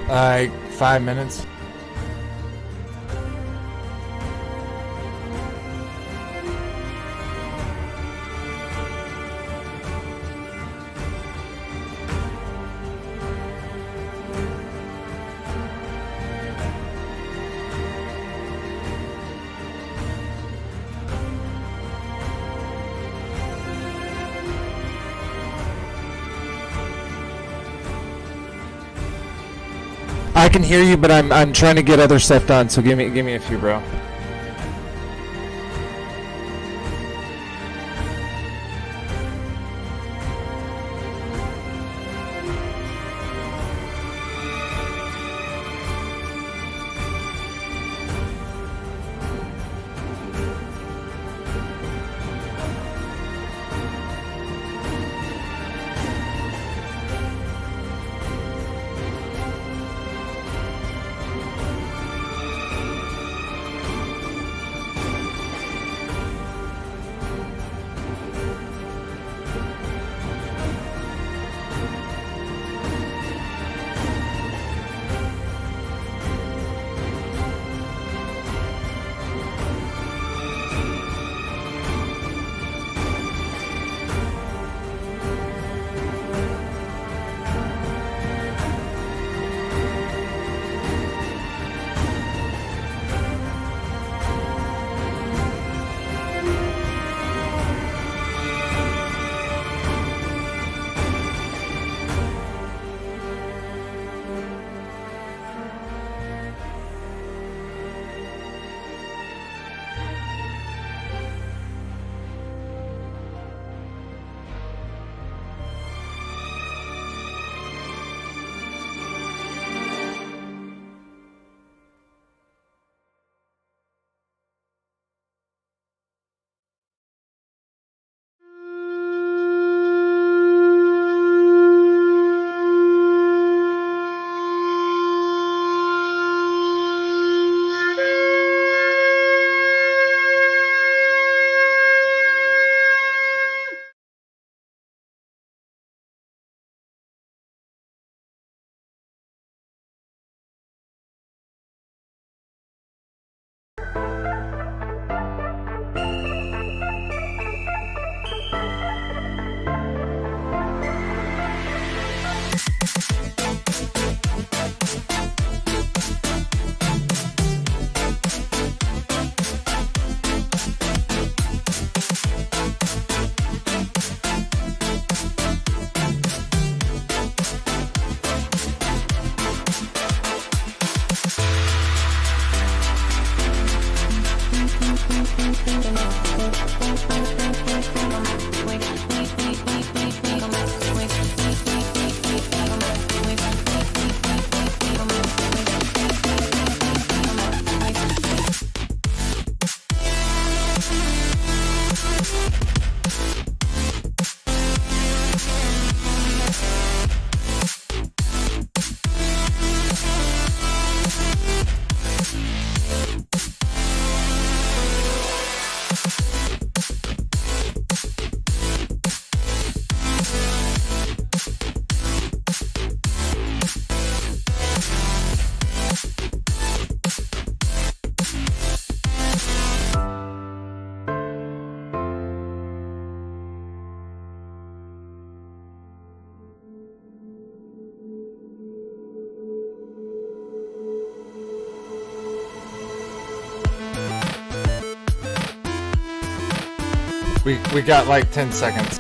Like 5 minutes. I can hear you, but I'm trying to get other stuff done. So give me a few, bro. We got like 10 seconds.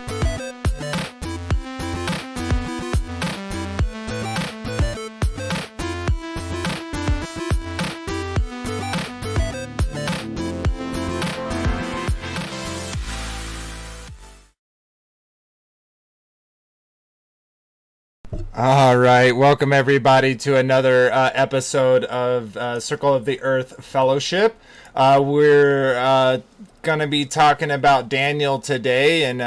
All right, welcome everybody to another episode of Circle of the Earth Fellowship. We're going to be talking about Daniel today and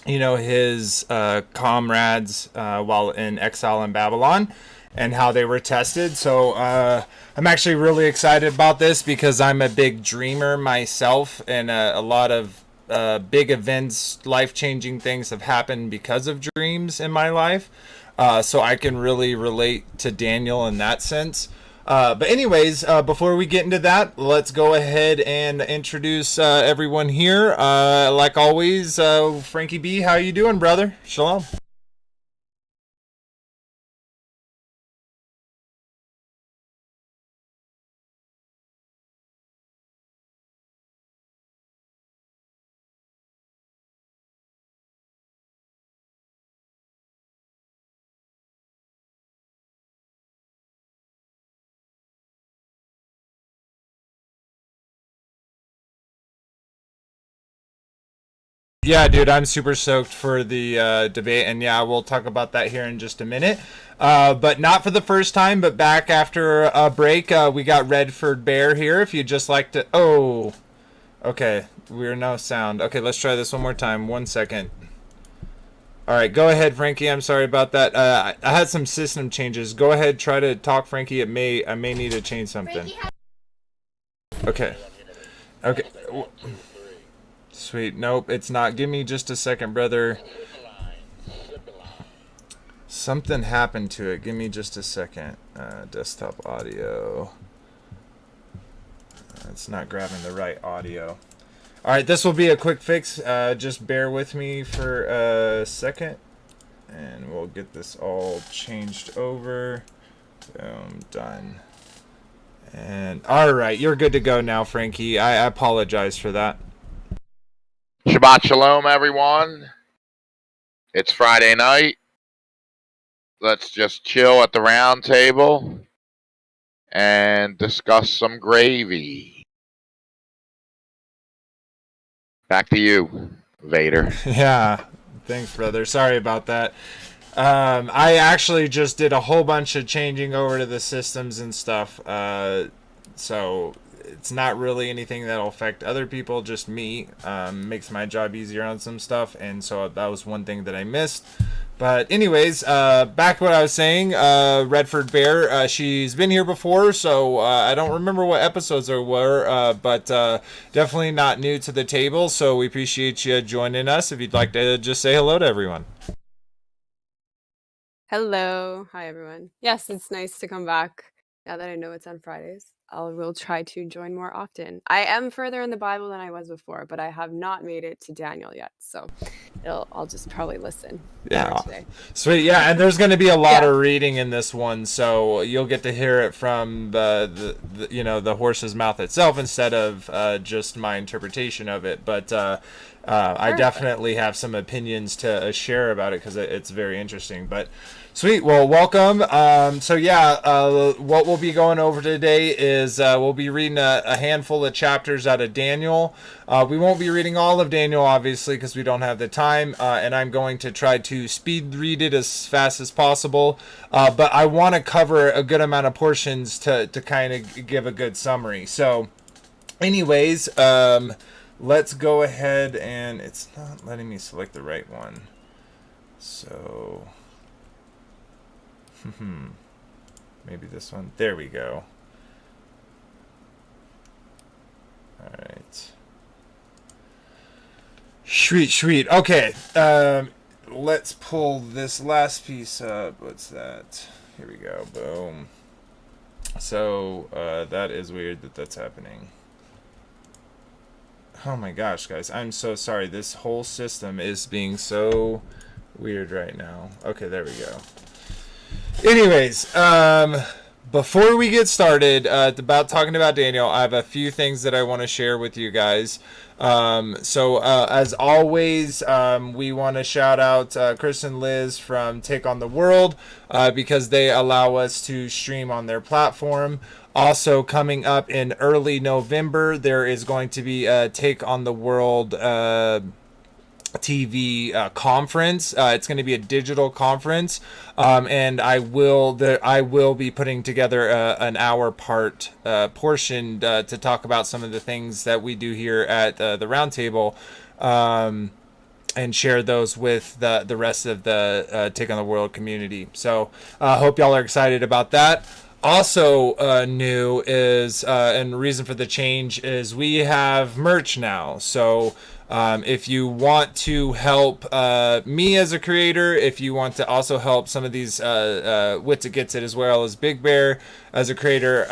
his comrades while in exile in Babylon and how they were tested. So I'm actually really excited about this because I'm a big dreamer myself, and a lot of big events, life-changing things have happened because of dreams in my life. so I can really relate to Daniel in that sense. But anyways, before we get into that, let's go ahead and introduce everyone here. Like always, Frankie B, how you doing, brother? Shalom. Yeah, dude, I'm super stoked for the debate, and yeah, we'll talk about that here in just a minute. But not for the first time, but back after a break, we got Redford Bear here. If you'd just like to. Oh, okay. We're no sound. Okay, let's try this one more time. 1 second. All right, go ahead, Frankie. I'm sorry about that. I had some system changes. Go ahead, try to talk, Frankie. I may need to change something. Okay. Okay. Sweet. Nope, it's not. Give me just a second, brother. Something happened to it. Give me just a second. Desktop audio. It's not grabbing the right audio. All right, this will be a quick fix. Just bear with me for a second, and we'll get this all changed over. Boom, done. And all right, you're good to go now, Frankie. I apologize for that. Shabbat shalom, everyone. It's Friday night. Let's just chill at the round table and discuss some gravy. Back to you, Vader. Yeah, thanks, brother. Sorry about that. I actually just did a whole bunch of changing over to the systems and stuff. So it's not really anything that'll affect other people, just me. Makes my job easier on some stuff, and so that was one thing that I missed. But anyways, back to what I was saying, Redford Bear, she's been here before, so I don't remember what episodes there were, but definitely not new to the table, so we appreciate you joining us. If you'd like to just say hello to everyone. Hello. Hi, everyone. Yes, it's nice to come back now that I know it's on Fridays. I will try to join more often. I am further in the Bible than I was before, but I have not made it to Daniel yet, so I'll just probably listen today. Sweet. Yeah, and there's going to be a lot of reading in this one, so you'll get to hear it from the horse's mouth itself instead of just my interpretation of it. But I definitely have some opinions to share about it because it's very interesting. But sweet. Well, welcome. What we'll be going over today is we'll be reading a handful of chapters out of Daniel. We won't be reading all of Daniel, obviously, because we don't have the time, and I'm going to try to speed read it as fast as possible. But I want to cover a good amount of portions to kind of give a good summary. So, anyways, let's go ahead, and it's not letting me select the right one. So, maybe this one. There we go. All right. Sweet. Okay. Let's pull this last piece up. What's that? Here we go. Boom. So, that is weird that that's happening. Oh my gosh, guys. I'm so sorry. This whole system is being so weird right now. Okay, there we go. Anyways, before we get started about talking about Daniel, I have a few things that I want to share with you guys. As always, we want to shout out Chris and Liz from Take on the World because they allow us to stream on their platform. Also, coming up in early November, there is going to be a Take on the World TV conference. It's going to be a digital conference, and I will be putting together an hour portion to talk about some of the things that we do here at the Roundtable, and share those with the rest of the Take on the World community. So hope y'all are excited about that. Also new is, and reason for the change is we have merch now. So If you want to help me as a creator, if you want to also help some of these Wits It Gets It as well as Big Bear as a creator,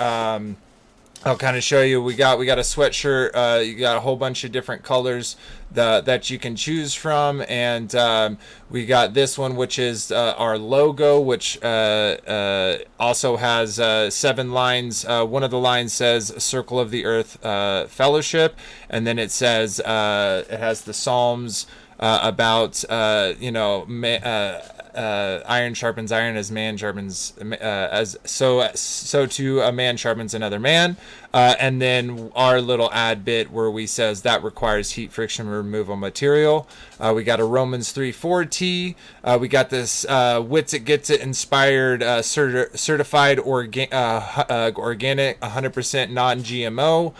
I'll kind of show you. We got a sweatshirt. You got a whole bunch of different colors that you can choose from, and we got this one, which is our logo, which also has 7 lines. One of the lines says "Circle of the Earth Fellowship," and then it says it has the Psalms about iron sharpens iron as man sharpens so too a man sharpens another man, and then our little ad bit where we says that requires heat friction removal material. We got a Romans 3:4 tee. We got this Wits It Gets It inspired certified organic 100% non-GMO.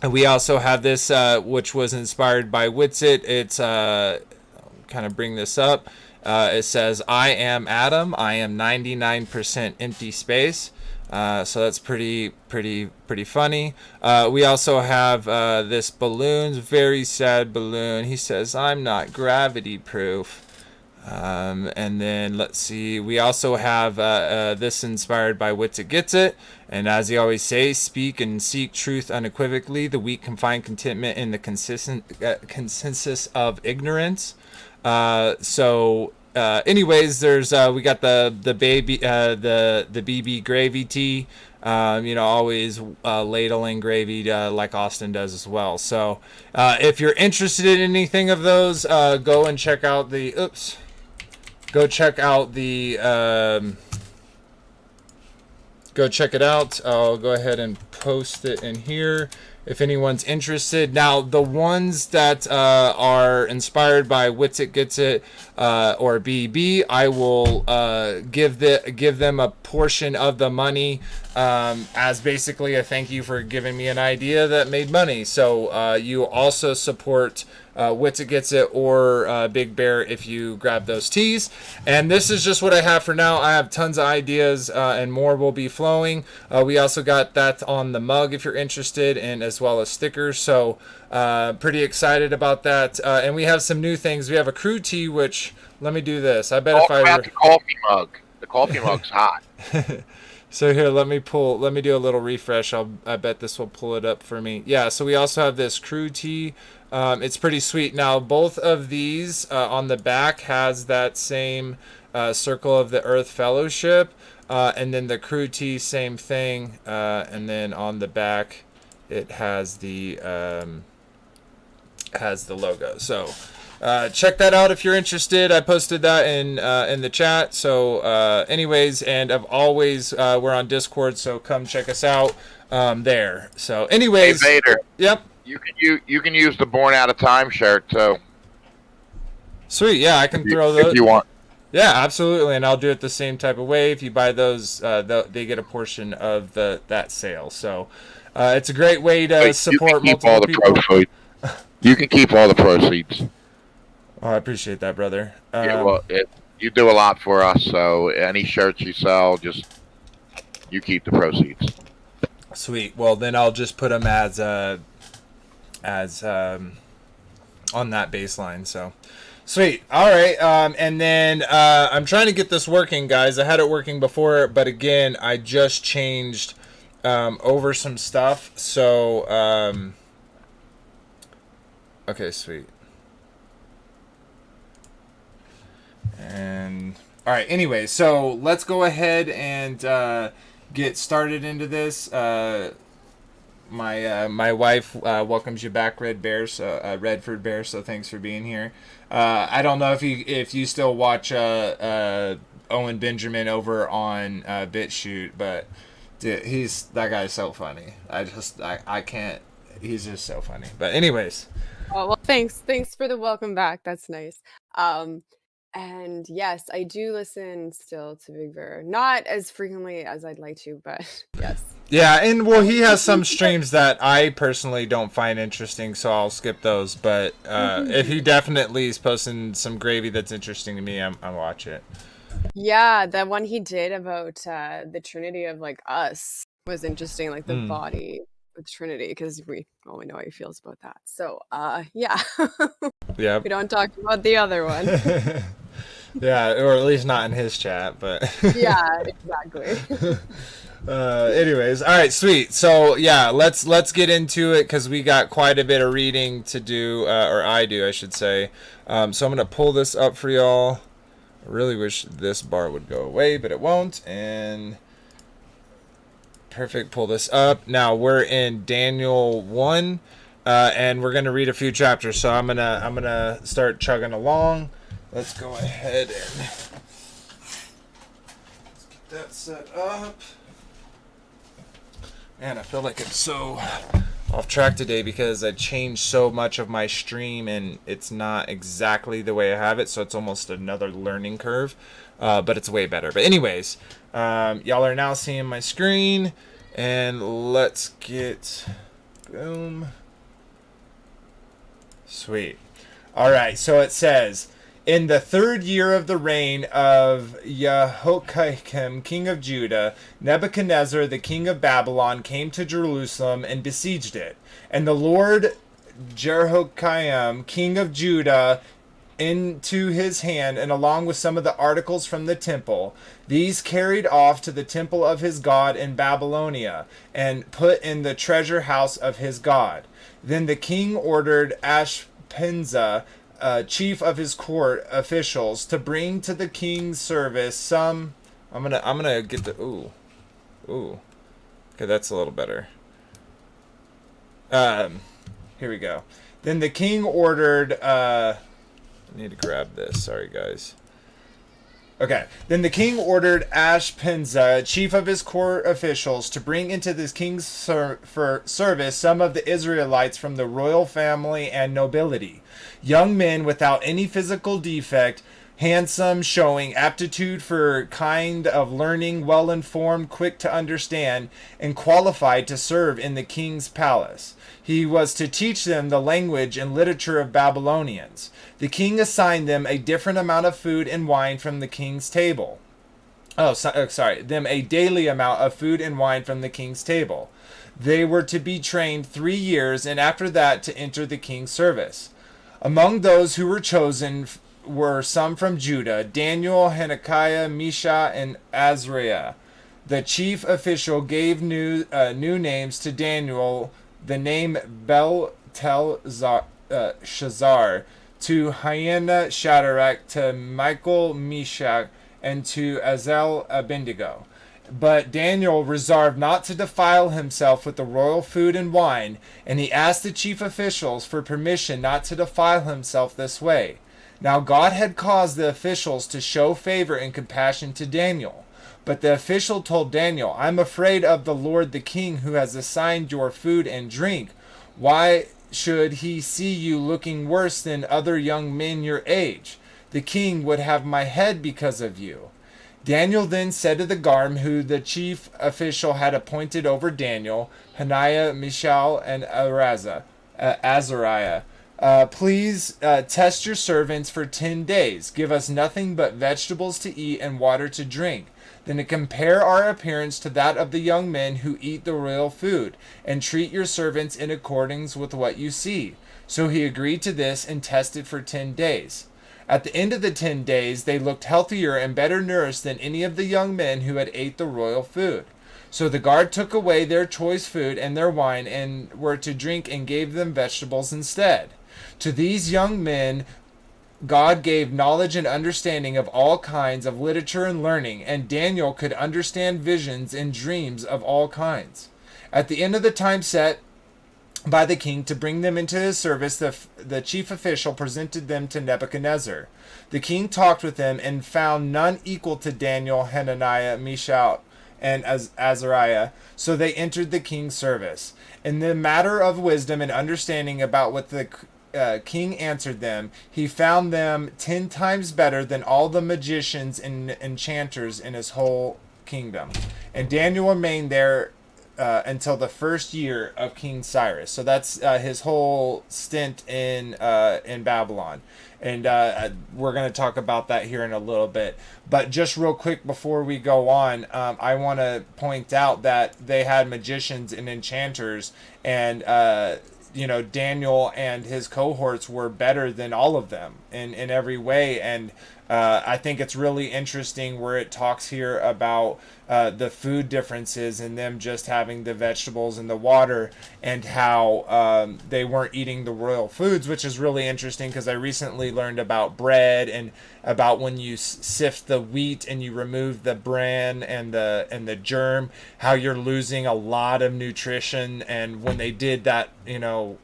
And we also have this which was inspired by Wits It. It's kind of bring this up. It says, "I am Adam. I am 99% empty space." So that's pretty funny. We also have this balloon, very sad balloon. He says, "I'm not gravity proof." And then let's see. We also have this inspired by Wits It Gets It. And as he always says, speak and seek truth unequivocally. The weak can find contentment in the consensus of ignorance. Anyways, there's we got the baby the BB gravy tea. Always ladling gravy like Austin does as well. So if you're interested in anything of those, go and check out the go check it out. I'll go ahead and post it in here if anyone's interested. Now, the ones that are inspired by Wits It Gets It or BB, I will give them a portion of the money as basically a thank you for giving me an idea that made money. So you also support Wits It Gets It or Big Bear if you grab those teas. And this is just what I have for now. I have tons of ideas and more will be flowing. We also got that on the mug if you're interested, and as well as stickers. So pretty excited about that. And we have some new things. We have a crew tea, which let me do this. I bet if I about the coffee mug. The coffee mug's hot. So here, let me do a little refresh. I bet this will pull it up for me. Yeah, so we also have this crew tea. It's pretty sweet. Now, both of these on the back has that same Circle of the Earth Fellowship, and then the crew tea, same thing. And then on the back, it has the logo. So check that out if you're interested. I posted that in the chat. So anyways, and I've always we're on Discord, so come check us out there. So anyways, Hey Vader. Yep. You can use the Born Out of Time shirt too. Sweet, yeah, I can throw those. If you want. Yeah, absolutely, and I'll do it the same type of way. If you buy those, they get a portion of that sale. So it's a great way to support multiple people. You can keep all the proceeds. Oh, I appreciate that, brother. Yeah, well, you do a lot for us, so any shirts you sell, you keep the proceeds. Sweet. Well, then I'll just put them as on that baseline. So sweet. All right. And then I'm trying to get this working, guys. I had it working before, but again, I just changed over some stuff. So okay, sweet. And all right. Anyway, so let's go ahead and get started into this. My wife welcomes you back, Redford Bear. So thanks for being here. I don't know if you still watch Owen Benjamin over on BitChute, but dude, that guy's so funny. I can't. He's just so funny. But anyways. Oh well, thanks for the welcome back. That's nice. And yes, I do listen still to Big Bear. Not as frequently as I'd like to, but yes. Yeah, and well, he has some streams that I personally don't find interesting, so I'll skip those. But if he definitely is posting some gravy that's interesting to me, I'll watch it. Yeah, the one he did about the Trinity of like us was interesting, like the body with Trinity because we know how he feels about that. So yeah, Yeah. we don't talk about the other one. Yeah, or at least not in his chat, but Yeah, exactly. anyways, all right, sweet. So yeah, let's get into it because we got quite a bit of reading to do, or I do, I should say. So I'm gonna pull this up for y'all. I really wish this bar would go away, but it won't. And perfect, pull this up. Now we're in Daniel 1, and we're gonna read a few chapters. So I'm gonna start chugging along. Let's go ahead and let's get that set up. Man, I feel like I'm so off track today because I changed so much of my stream and it's not exactly the way I have it, so it's almost another learning curve, but it's way better. But anyways, y'all are now seeing my screen, and let's get, boom, sweet. All right, so it says, in the 3rd year of the reign of Jehoiakim, king of Judah, Nebuchadnezzar, the king of Babylon, came to Jerusalem and besieged it. And the Lord Jehoiakim, king of Judah, into his hand, and along with some of the articles from the temple, these carried off to the temple of his god in Babylonia, and put in the treasure house of his god. Then the king ordered Ashpenazar, chief of his court officials, to bring to the king's service some. I'm gonna get the ooh. Okay, that's a little better. Here we go. Then the king ordered. I need to grab this. Sorry, guys. Okay. Then the king ordered Ashpenazar, chief of his court officials, to bring into the king's service some of the Israelites from the royal family and nobility, young men without any physical defect, handsome, showing aptitude for kind of learning, well-informed, quick to understand, and qualified to serve in the king's palace. He was to teach them the language and literature of Babylonians. The king assigned them a different amount of food and wine from the king's table. Them a daily amount of food and wine from the king's table. They were to be trained 3 years, and after that to enter the king's service. Among those who were chosen were some from Judah: Daniel, Hananiah, Mishael, and Azariah. The chief official gave new names to Daniel, the name Belteshazzar, to Hyena Shadrach, to Michael Meshach, and to Azel Abednego. But Daniel resolved not to defile himself with the royal food and wine, and he asked the chief officials for permission not to defile himself this way. Now God had caused the officials to show favor and compassion to Daniel. But the official told Daniel, "I'm afraid of the Lord the king, who has assigned your food and drink. Why should he see you looking worse than other young men your age? The king would have my head because of you." Daniel then said to the guard, who the chief official had appointed over Daniel, Hananiah, Mishael, and Azariah, please test your servants for 10 days. Give us nothing but vegetables to eat and water to drink. Then to compare our appearance to that of the young men who eat the royal food, and treat your servants in accordance with what you see. So he agreed to this and tested for 10 days. At the end of the 10 days, they looked healthier and better nourished than any of the young men who had ate the royal food. So the guard took away their choice food and their wine, and were to drink, and gave them vegetables instead. To these young men God gave knowledge and understanding of all kinds of literature and learning, and Daniel could understand visions and dreams of all kinds. At the end of the time set by the king to bring them into his service, the chief official presented them to Nebuchadnezzar. The king talked with them and found none equal to Daniel, Hananiah, Mishael, and Azariah, so they entered the king's service. In the matter of wisdom and understanding about what the king answered them, he found them 10 times better than all the magicians and enchanters in his whole kingdom. And Daniel remained there until the first year of King Cyrus. So that's his whole stint in Babylon. And we're going to talk about that here in a little bit. But just real quick before we go on, I want to point out that they had magicians and enchanters, and Daniel and his cohorts were better than all of them in every way. And I think it's really interesting where it talks here about the food differences and them just having the vegetables and the water, and how they weren't eating the royal foods, which is really interesting because I recently learned about bread and about when you sift the wheat and you remove the bran and the germ, how you're losing a lot of nutrition. And when they did that,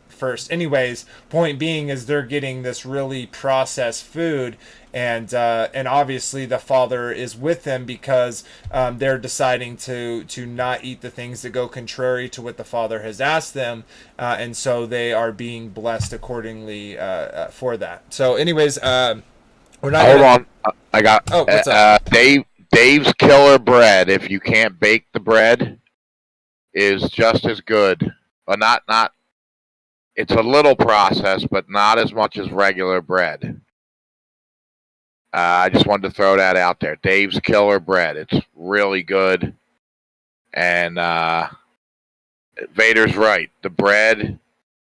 first, anyways, point being is they're getting this really processed food, and obviously the Father is with them because they're deciding to not eat the things that go contrary to what the Father has asked them, and so they are being blessed accordingly for that. So, anyways, we're not. Hold on, I got. Oh, what's up? Dave's killer bread. If you can't bake the bread, is just as good, but not. It's a little processed, but not as much as regular bread. I just wanted to throw that out there. Dave's Killer Bread. It's really good. And Vader's right. The bread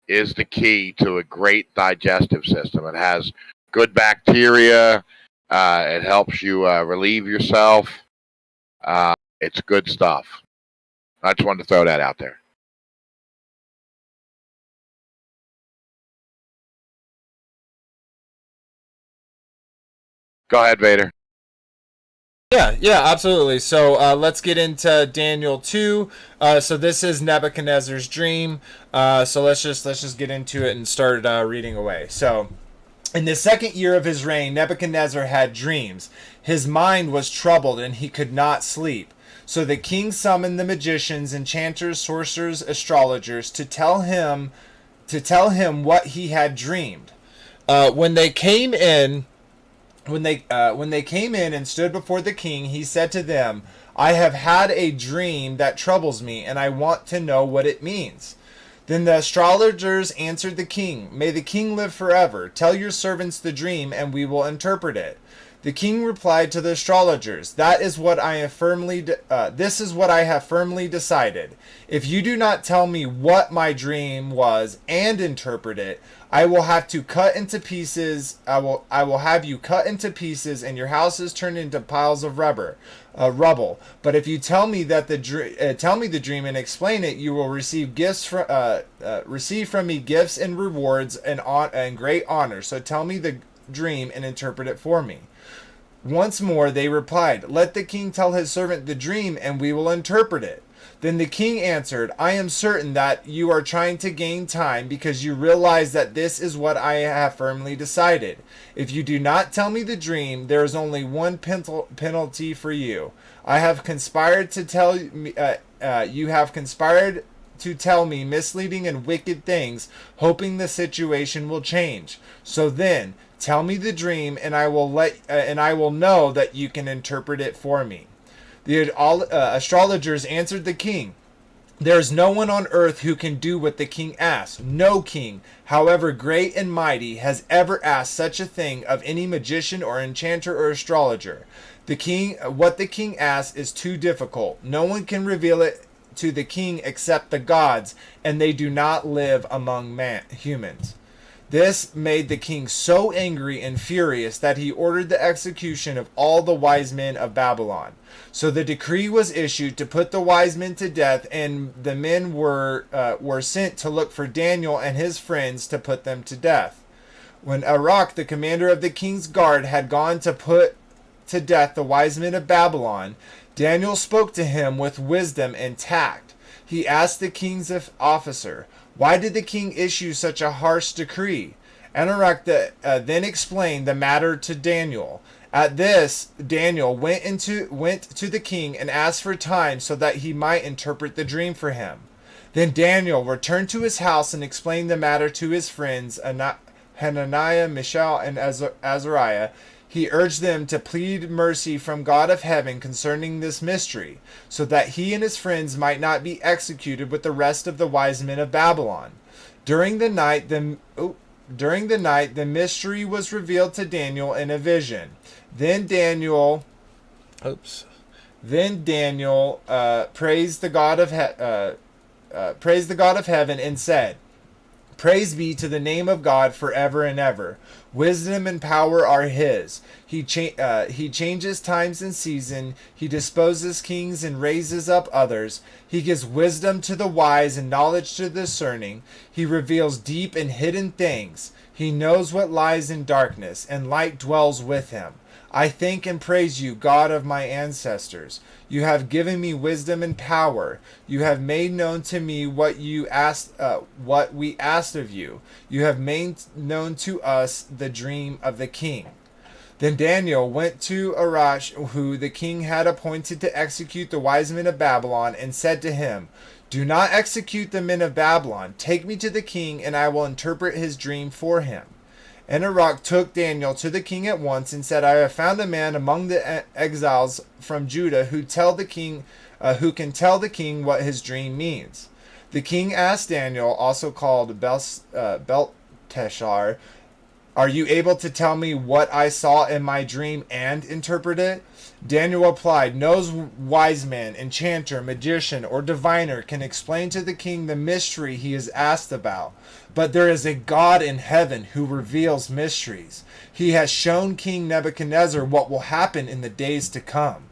is the key to a great digestive system. It has good bacteria. It helps you relieve yourself. It's good stuff. I just wanted to throw that out there. Go ahead, Vader. Yeah, absolutely. So let's get into Daniel 2. So this is Nebuchadnezzar's dream. So let's just get into it and start reading away. So, in the second year of his reign, Nebuchadnezzar had dreams. His mind was troubled and he could not sleep. So the king summoned the magicians, enchanters, sorcerers, astrologers to tell him what he had dreamed. When they came in and stood before the king, he said to them, "I have had a dream that troubles me, and I want to know what it means." Then the astrologers answered the king, "May the king live forever. Tell your servants the dream, and we will interpret it." The king replied to the astrologers, This is what I have firmly decided. If you do not tell me what my dream was and interpret it, I will have you cut into pieces, and your houses turned into piles of rubble. But if you tell me the dream and explain it, you will receive from me gifts and rewards and great honor. So tell me the dream and interpret it for me. Once more they replied, "Let the king tell his servant the dream, and we will interpret it." Then the king answered, "I am certain that you are trying to gain time because you realize that this is what I have firmly decided. If you do not tell me the dream, there is only one penalty for you. You have conspired to tell me misleading and wicked things, hoping the situation will change. So then, tell me the dream, and I will know that you can interpret it for me." The astrologers answered the king, "There is no one on earth who can do what the king asks. No king, however great and mighty, has ever asked such a thing of any magician or enchanter or astrologer. What the king asks is too difficult. No one can reveal it to the king except the gods, and they do not live among humans." This made the king so angry and furious that he ordered the execution of all the wise men of Babylon. So the decree was issued to put the wise men to death, and the men were sent to look for Daniel and his friends to put them to death. When Arioch, the commander of the king's guard, had gone to put to death the wise men of Babylon, Daniel spoke to him with wisdom and tact. He asked the king's officer, "Why did the king issue such a harsh decree?" Arioch then explained the matter to Daniel. At this, Daniel went to the king and asked for time so that he might interpret the dream for him. Then Daniel returned to his house and explained the matter to his friends Hananiah, Mishael, and Azariah. He urged them to plead mercy from God of heaven concerning this mystery, so that he and his friends might not be executed with the rest of the wise men of Babylon. During the night, the mystery was revealed to Daniel in a vision. Then Daniel praised the God of heaven and said, "Praise be to the name of God forever and ever. Wisdom and power are his. He changes times and season. He disposes kings and raises up others. He gives wisdom to the wise and knowledge to the discerning. He reveals deep and hidden things. He knows what lies in darkness, and light dwells with him. I thank and praise you, God of my ancestors. You have given me wisdom and power. You have made known to me what we asked of you. You have made known to us the dream of the king." Then Daniel went to Arash, who the king had appointed to execute the wise men of Babylon, and said to him, "Do not execute the men of Babylon. Take me to the king, and I will interpret his dream for him." And Arach took Daniel to the king at once and said, "I have found a man among the exiles from Judah who can tell the king what his dream means." The king asked Daniel, also called Belteshazzar, "Are you able to tell me what I saw in my dream and interpret it?" Daniel replied, "No wise man, enchanter, magician, or diviner can explain to the king the mystery he is asked about. But there is a God in heaven who reveals mysteries. He has shown King Nebuchadnezzar what will happen in the days to come.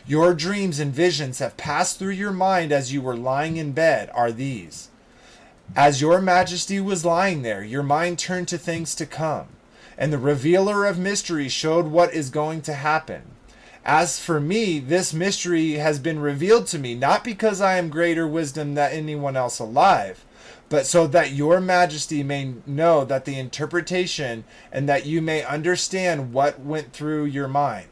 Your dreams and visions have passed through your mind as you were lying in bed are these. As your majesty was lying there, your mind turned to things to come, and the revealer of mysteries showed what is going to happen. As for me, this mystery has been revealed to me, not because I am greater wisdom than anyone else alive, but so that your majesty may know that the interpretation, and that you may understand what went through your mind.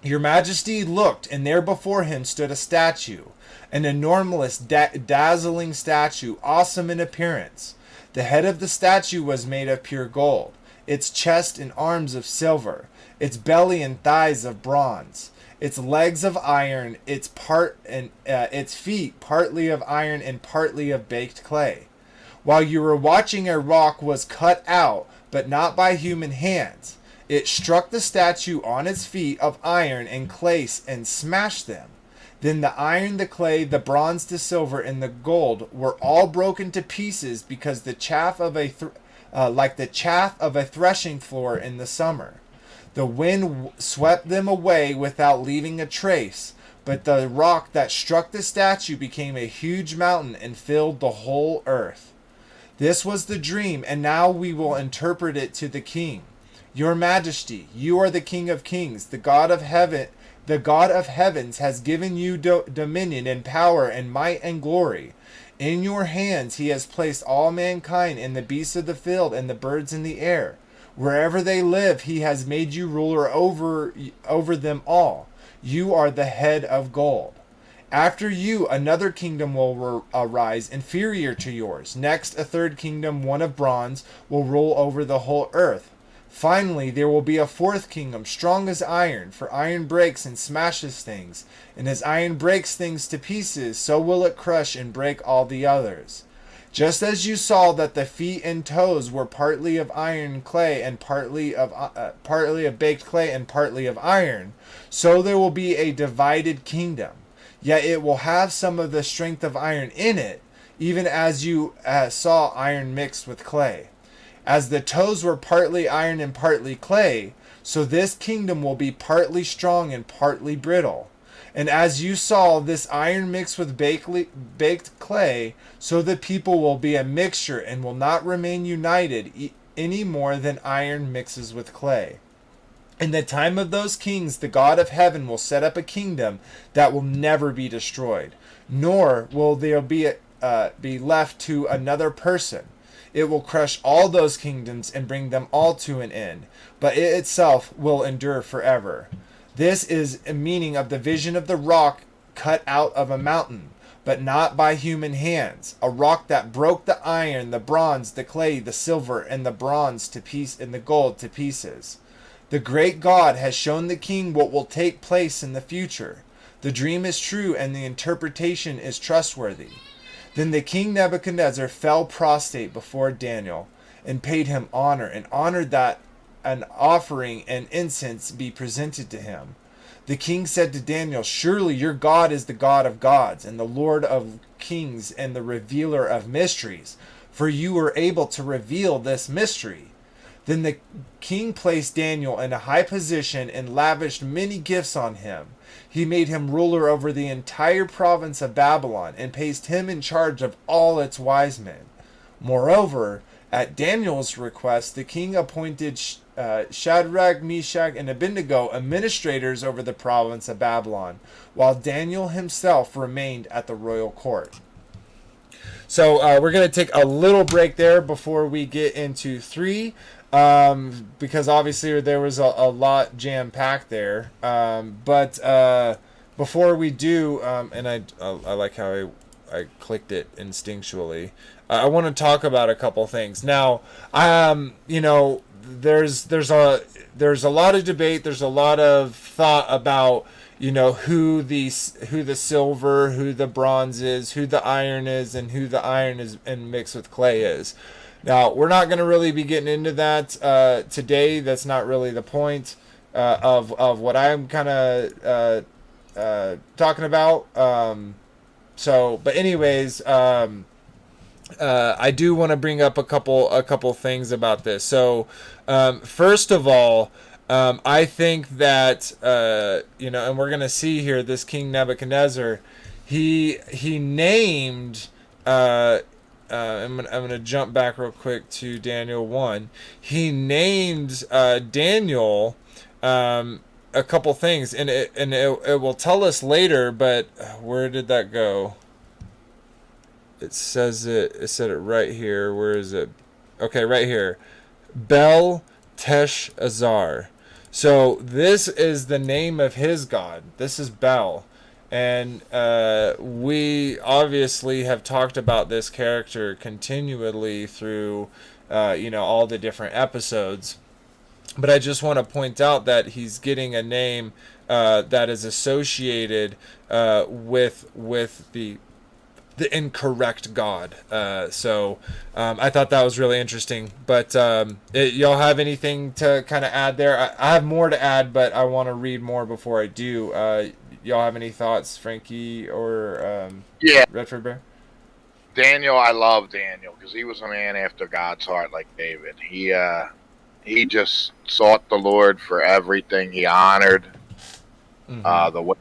Your majesty looked, and there before him stood a statue, an enormous, dazzling statue, awesome in appearance. The head of the statue was made of pure gold, its chest and arms of silver, its belly and thighs of bronze, its legs of iron, its feet partly of iron and partly of baked clay. While you were watching, a rock was cut out, but not by human hands. It struck the statue on its feet of iron and clay and smashed them. Then the iron, the clay, the bronze, the silver, and the gold were all broken to pieces because the chaff of like the chaff of a threshing floor in the summer. The wind swept them away without leaving a trace, but the rock that struck the statue became a huge mountain and filled the whole earth. This was the dream, and now we will interpret it to the king. Your majesty, you are the king of kings. The God of heavens has given you dominion and power and might and glory. In your hands he has placed all mankind and the beasts of the field and the birds in the air. Wherever they live, he has made you ruler over them all. You are the head of gold. After you, another kingdom will arise inferior to yours. Next, a third kingdom, one of bronze, will rule over the whole earth. Finally, there will be a fourth kingdom, strong as iron, for iron breaks and smashes things. And as iron breaks things to pieces, so will it crush and break all the others. Just as you saw that the feet and toes were partly of iron and clay, and partly of baked clay and partly of iron, so there will be a divided kingdom. Yet it will have some of the strength of iron in it, even as you saw iron mixed with clay. As the toes were partly iron and partly clay, so this kingdom will be partly strong and partly brittle. And as you saw this iron mixed with baked clay, so the people will be a mixture and will not remain united any more than iron mixes with clay. In the time of those kings, the God of heaven will set up a kingdom that will never be destroyed, nor will there be left to another person. It will crush all those kingdoms and bring them all to an end, but it itself will endure forever. This is a meaning of the vision of the rock cut out of a mountain, but not by human hands, a rock that broke the iron, the bronze, the clay, the silver, and the bronze and the gold to pieces. The great God has shown the king what will take place in the future. The dream is true and the interpretation is trustworthy. Then the king Nebuchadnezzar fell prostrate before Daniel and paid him honor, and ordered that an offering and incense be presented to him. The king said to Daniel, "Surely your God is the God of gods, and the Lord of kings, and the revealer of mysteries, for you were able to reveal this mystery." Then the king placed Daniel in a high position and lavished many gifts on him. He made him ruler over the entire province of Babylon and placed him in charge of all its wise men. Moreover, at Daniel's request, the king appointed Shadrach, Meshach, and Abednego administrators over the province of Babylon, while Daniel himself remained at the royal court. So we're going to take a little break there before we get into 3, because obviously there was a lot jam-packed there. But before we do, and I like how I clicked it instinctually, I want to talk about a couple things. Now, there's a lot of debate, there's a lot of thought about who the silver, who the bronze is, who the iron is, and who the iron is and mixed with clay is. Now, we're not going to really be getting into that today. That's not really the point of what I'm kind of talking about. But anyways, I do want to bring up a couple things about this. So, first of all, I think that and we're gonna see here this King Nebuchadnezzar, he named. I'm gonna jump back real quick to Daniel 1. He named Daniel a couple things, and it will tell us later. But where did that go? It said it right here. Where is it? Okay, right here. Belteshazzar. So this is the name of his god. This is Bel. And we obviously have talked about this character continually through all the different episodes. But I just want to point out that he's getting a name that is associated with the incorrect God. So I thought that was really interesting. But y'all have anything to kind of add there? I have more to add, but I want to read more before I do. Y'all have any thoughts, Frankie or Redford Bear? Daniel, I love Daniel because he was a man after God's heart, like David. He just sought the Lord for everything. He honored the ways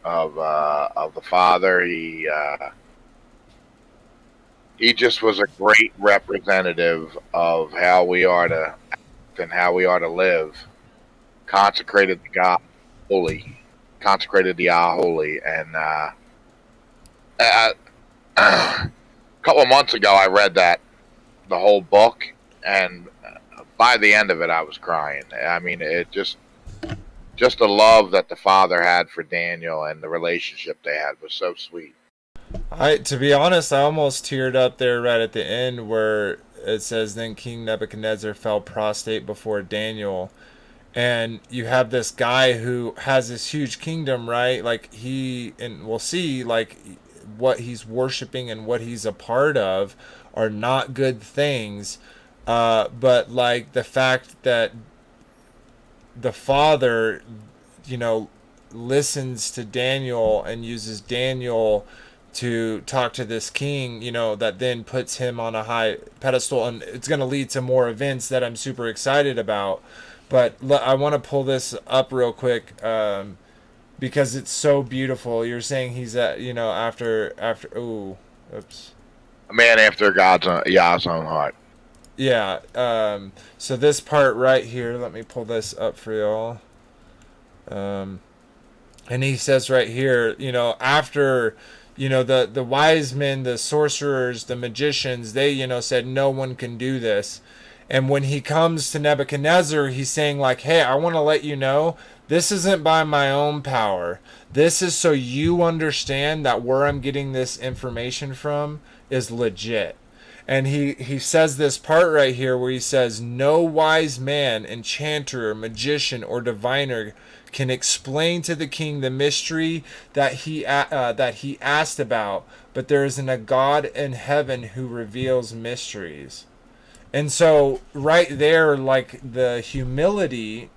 of the Father. He just was a great representative of how we are to act and how we are to live. Consecrated to God, holy. Consecrated the holy. And a couple of months ago, I read the whole book, and by the end of it, I was crying. I mean, it just the love that the Father had for Daniel and the relationship they had was so sweet. To be honest, I almost teared up there right at the end where it says, "Then King Nebuchadnezzar fell prostrate before Daniel." And you have this guy who has this huge kingdom, right? Like and we'll see, like, what he's worshiping and what he's a part of are not good things. But like the fact that the Father, listens to Daniel and uses Daniel to talk to this king, that then puts him on a high pedestal, and it's going to lead to more events that I'm super excited about. But I want to pull this up real quick because it's so beautiful. You're saying he's at, after. Ooh, oops. A man after God's own heart. Yeah. So this part right here, let me pull this up for y'all. And he says right here, after, the wise men, the sorcerers, the magicians, they, said no one can do this. And when he comes to Nebuchadnezzar, he's saying like, hey, I want to let you know, this isn't by my own power. This is so you understand that where I'm getting this information from is legit. And he says this part right here where he says, no wise man, enchanter, magician, or diviner can explain to the king the mystery that he asked about, but there isn't a God in heaven who reveals mysteries. And so right there, like the humility,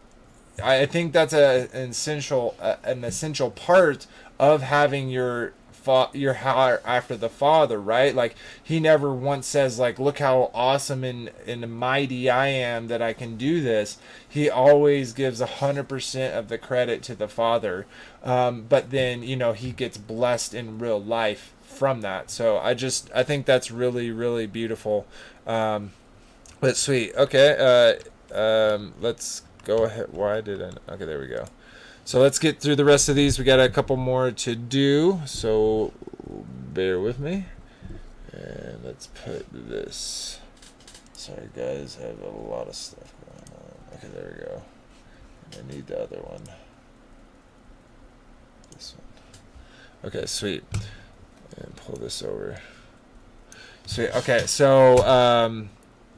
I think that's an essential part of having your heart after the Father, right? Like he never once says like, look how awesome and mighty I am that I can do this. He always gives 100% of the credit to the Father, but then he gets blessed in real life from that. So I think that's really, really beautiful. But sweet. Okay, let's go ahead. Why did I? Okay, there we go. So let's get through the rest of these. We got a couple more to do, so bear with me. And let's put this. Sorry guys, I have a lot of stuff going on. Okay, there we go. I need the other one. This one. Okay, sweet. And pull this over. Sweet. Okay, so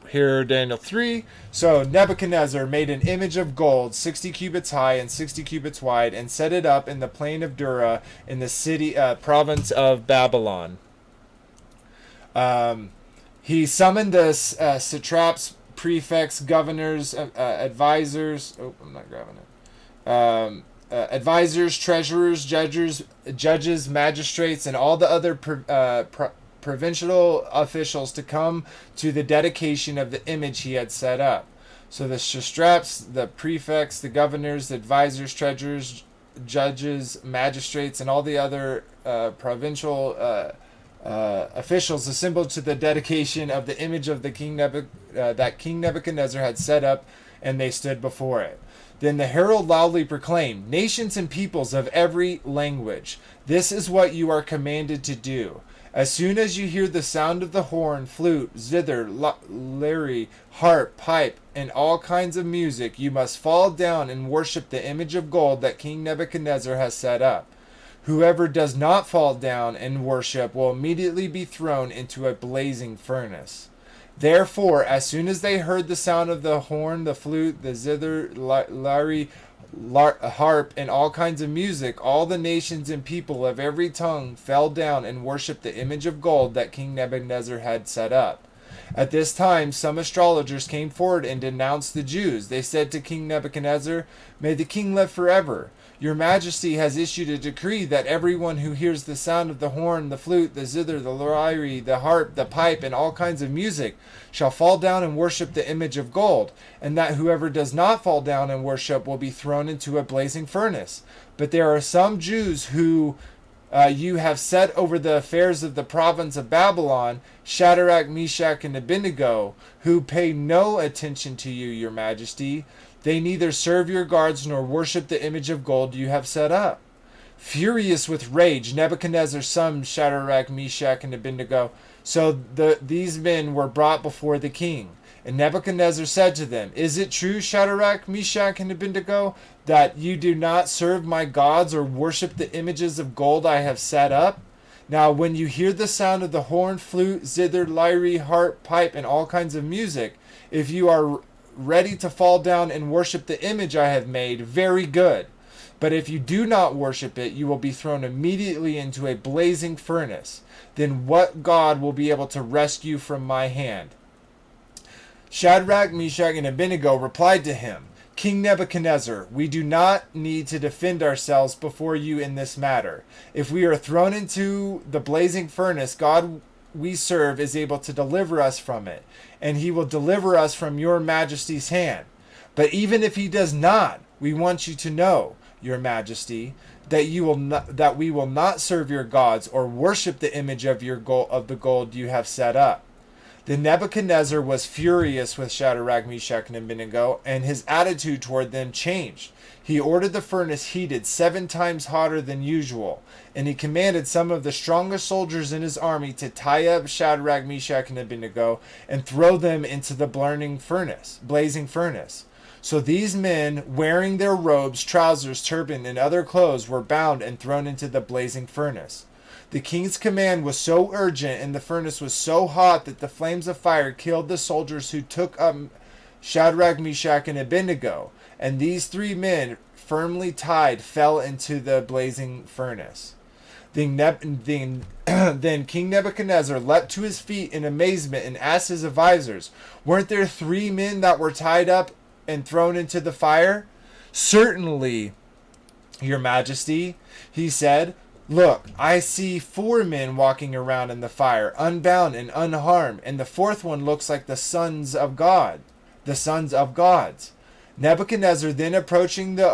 here, Daniel 3. So Nebuchadnezzar made an image of gold, 60 cubits high and 60 cubits wide, and set it up in the plain of Dura in the province of Babylon. He summoned the satraps, prefects, governors, advisors. Oh, I'm not grabbing it. Advisors, treasurers, judges, magistrates, and all the other provincial officials to come to the dedication of the image he had set up. So the satraps, the prefects, the governors, the advisors, treasurers, judges, magistrates, and all the other provincial officials assembled to the dedication of the image of the that King Nebuchadnezzar had set up, and they stood before it. Then the herald loudly proclaimed, nations and peoples of every language, this is what you are commanded to do. As soon as you hear the sound of the horn, flute, zither, lyre, harp, pipe, and all kinds of music, you must fall down and worship the image of gold that King Nebuchadnezzar has set up. Whoever does not fall down and worship will immediately be thrown into a blazing furnace. Therefore, as soon as they heard the sound of the horn, the flute, the zither, lyre, harp, and all kinds of music, all the nations and people of every tongue fell down and worshipped the image of gold that King Nebuchadnezzar had set up. At this time, some astrologers came forward and denounced the Jews. They said to King Nebuchadnezzar, may the king live forever. Your Majesty has issued a decree that everyone who hears the sound of the horn, the flute, the zither, the lyre, the harp, the pipe, and all kinds of music shall fall down and worship the image of gold, and that whoever does not fall down and worship will be thrown into a blazing furnace. But there are some Jews who you have set over the affairs of the province of Babylon, Shadrach, Meshach, and Abednego, who pay no attention to you, your Majesty. They neither serve your gods nor worship the image of gold you have set up. Furious with rage, Nebuchadnezzar summoned Shadrach, Meshach, and Abednego. So these men were brought before the king. And Nebuchadnezzar said to them, is it true, Shadrach, Meshach, and Abednego, that you do not serve my gods or worship the images of gold I have set up? Now when you hear the sound of the horn, flute, zither, lyre, harp, pipe, and all kinds of music, if you are ready to fall down and worship the image I have made, very good. But if you do not worship it, you will be thrown immediately into a blazing furnace. Then what God will be able to rescue from my hand? Shadrach, Meshach, and Abednego replied to him, King Nebuchadnezzar, we do not need to defend ourselves before you in this matter. If we are thrown into the blazing furnace, God we serve is able to deliver us from it, and he will deliver us from your Majesty's hand. But even if he does not, we want you to know, your Majesty, that we will not serve your gods or worship the image of the gold you have set up. Then Nebuchadnezzar was furious with Shadrach, Meshach, and Abednego, and his attitude toward them changed. He ordered the furnace heated 7 times hotter than usual, and he commanded some of the strongest soldiers in his army to tie up Shadrach, Meshach, and Abednego and throw them into the blazing furnace. So these men, wearing their robes, trousers, turban, and other clothes, were bound and thrown into the blazing furnace. The king's command was so urgent and the furnace was so hot that the flames of fire killed the soldiers who took up Shadrach, Meshach, and Abednego. And these 3 men, firmly tied, fell into the blazing furnace. Then King Nebuchadnezzar leapt to his feet in amazement and asked his advisors, "Weren't there 3 men that were tied up and thrown into the fire?" "Certainly, Your Majesty," he said. "Look, I see 4 men walking around in the fire, unbound and unharmed, and the 4th one looks like the sons of God, the sons of gods." Nebuchadnezzar then approaching the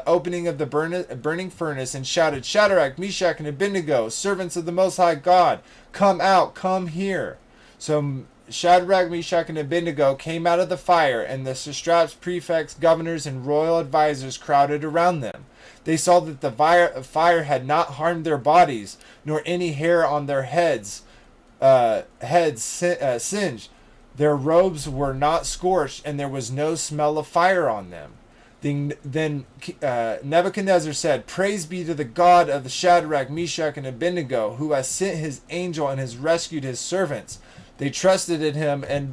opening of the burning furnace and shouted, "Shadrach, Meshach, and Abednego, servants of the Most High God, come out, come here." So Shadrach, Meshach, and Abednego came out of the fire, and the satraps, prefects, governors, and royal advisors crowded around them. They saw that the fire had not harmed their bodies, nor any hair on their heads singed. Their robes were not scorched, and there was no smell of fire on them. Then Nebuchadnezzar said, "Praise be to the God of the Shadrach, Meshach, and Abednego, who has sent his angel and has rescued his servants. They trusted in him and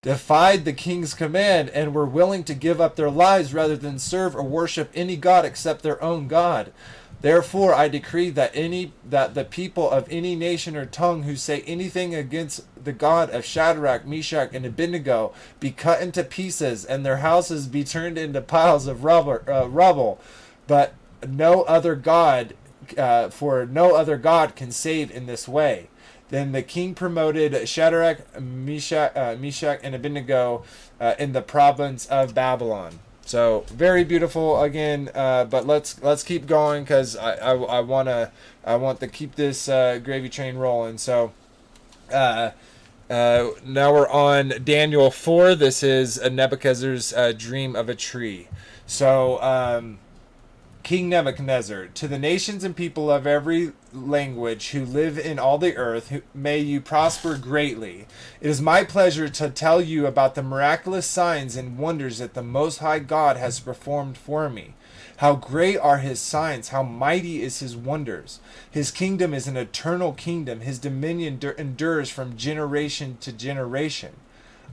defied the king's command, and were willing to give up their lives rather than serve or worship any god except their own God. Therefore I decree that the people of any nation or tongue who say anything against the God of Shadrach, Meshach, and Abednego be cut into pieces, and their houses be turned into piles of rubble. But no other God, for no other God can save in this way." Then the king promoted Shadrach, Meshach, and Abednego in the province of Babylon. So very beautiful again, but let's keep going because I want to keep this gravy train rolling. So now we're on Daniel 4. This is Nebuchadnezzar's dream of a tree. So King Nebuchadnezzar, to the nations and people of every language who live in all the earth, may you prosper greatly. It is my pleasure to tell you about the miraculous signs and wonders that the Most High God has performed for me. How great are his signs, how mighty is his wonders. His kingdom is an eternal kingdom. His dominion endures from generation to generation.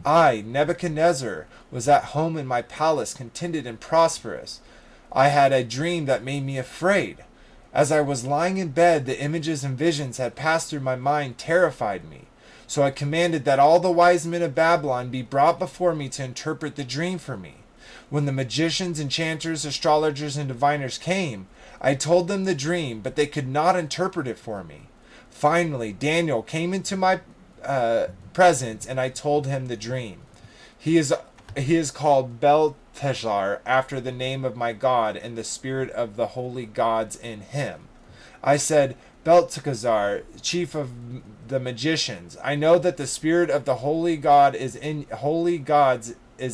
I, Nebuchadnezzar, was at home in my palace, contented and prosperous. I had a dream that made me afraid. As I was lying in bed, the images and visions that passed through my mind terrified me. So I commanded that all the wise men of Babylon be brought before me to interpret the dream for me. When the magicians, enchanters, astrologers, and diviners came, I told them the dream, but they could not interpret it for me. Finally, Daniel came into my presence, and I told him the dream. He is called Belteshazzar, after the name of my God and the spirit of the holy gods in him. I said, "Belteshazzar, chief of the magicians, I know that the spirit of the holy gods is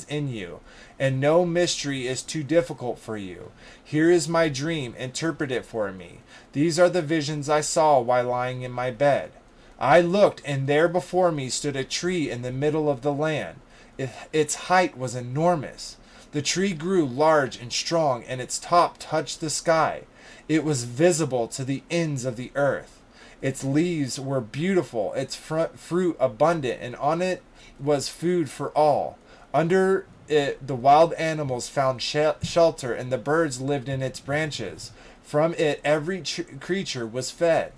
in you, and no mystery is too difficult for you. Here is my dream, interpret it for me. These are the visions I saw while lying in my bed. I looked, and there before me stood a tree in the middle of the land. Its height was enormous. The tree grew large and strong, and its top touched the sky. It was visible to the ends of the earth. Its leaves were beautiful, its fruit abundant, and on it was food for all. Under it the wild animals found shelter, and the birds lived in its branches. From it every creature was fed.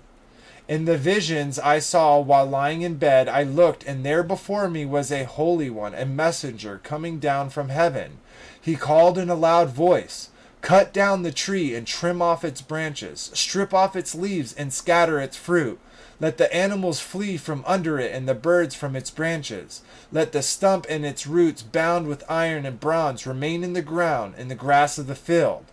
In the visions I saw while lying in bed, I looked, and there before me was a holy one, a messenger coming down from heaven. He called in a loud voice, 'Cut down the tree and trim off its branches, strip off its leaves and scatter its fruit. Let the animals flee from under it and the birds from its branches. Let the stump and its roots, bound with iron and bronze, remain in the ground, in the grass of the field.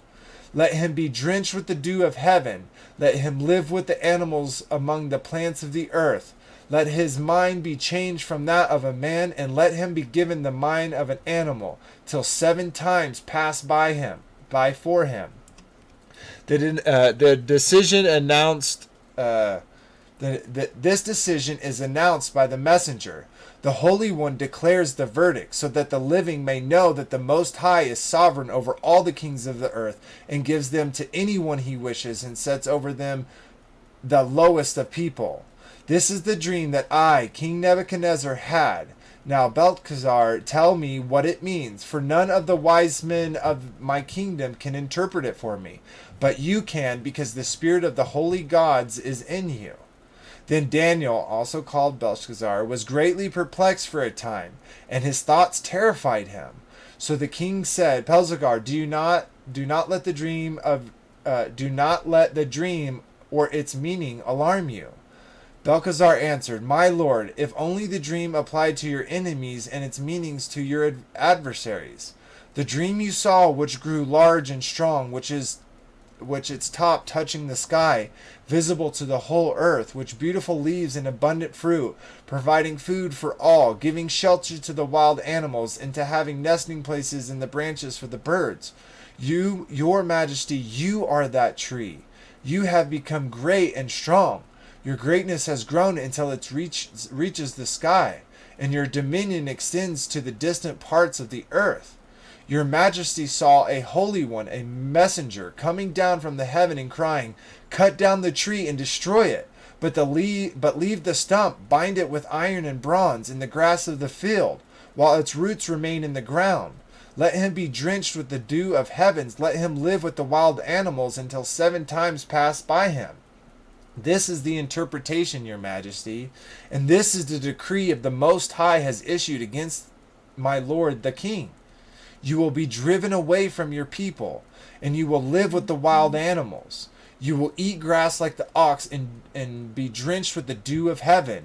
Let him be drenched with the dew of heaven. Let him live with the animals among the plants of the earth. Let his mind be changed from that of a man, and let him be given the mind of an animal, till 7 times pass by for him.'" The decision announced. This decision is announced by the messenger. The Holy One declares the verdict, so that the living may know that the Most High is sovereign over all the kings of the earth, and gives them to anyone he wishes, and sets over them the lowest of people. This is the dream that I, King Nebuchadnezzar, had. Now, Belteshazzar, tell me what it means, for none of the wise men of my kingdom can interpret it for me. But you can, because the spirit of the holy gods is in you. Then Daniel, also called Belteshazzar, was greatly perplexed for a time, and his thoughts terrified him. So the king said, Belteshazzar, do not let the dream or its meaning alarm you. Belteshazzar answered, My lord, if only the dream applied to your enemies and its meanings to your adversaries. The dream you saw, which grew large and strong, which its top touching the sky, visible to the whole earth, which beautiful leaves and abundant fruit, providing food for all, giving shelter to the wild animals, and to having nesting places in the branches for the birds. You, your majesty, you are that tree. You have become great and strong. Your greatness has grown until it reaches the sky, and your dominion extends to the distant parts of the earth. Your majesty saw a holy one, a messenger, coming down from the heaven and crying, Cut down the tree and destroy it, but leave the stump, bind it with iron and bronze in the grass of the field, while its roots remain in the ground. Let him be drenched with the dew of heavens. Let him live with the wild animals until 7 times pass by him. This is the interpretation, your majesty, and this is the decree of the Most High has issued against my lord the king. You will be driven away from your people, and you will live with the wild animals. You will eat grass like the ox and be drenched with the dew of heaven.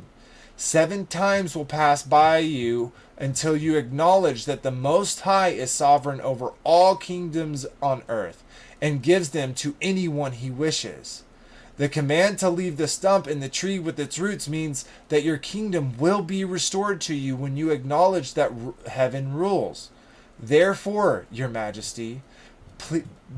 7 times will pass by you until you acknowledge that the Most High is sovereign over all kingdoms on earth and gives them to anyone he wishes. The command to leave the stump in the tree with its roots means that your kingdom will be restored to you when you acknowledge that heaven rules. Therefore, your majesty,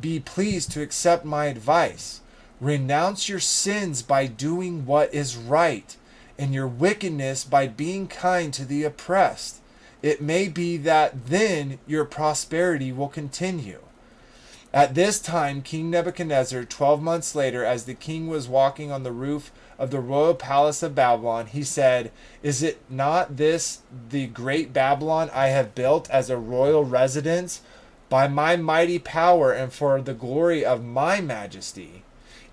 be pleased to accept my advice. Renounce your sins by doing what is right, and your wickedness by being kind to the oppressed. It may be that then your prosperity will continue. At this time, King Nebuchadnezzar, 12 months later, as the king was walking on the roof of the royal palace of Babylon, he said, Is it not this the great Babylon I have built as a royal residence by my mighty power and for the glory of my majesty?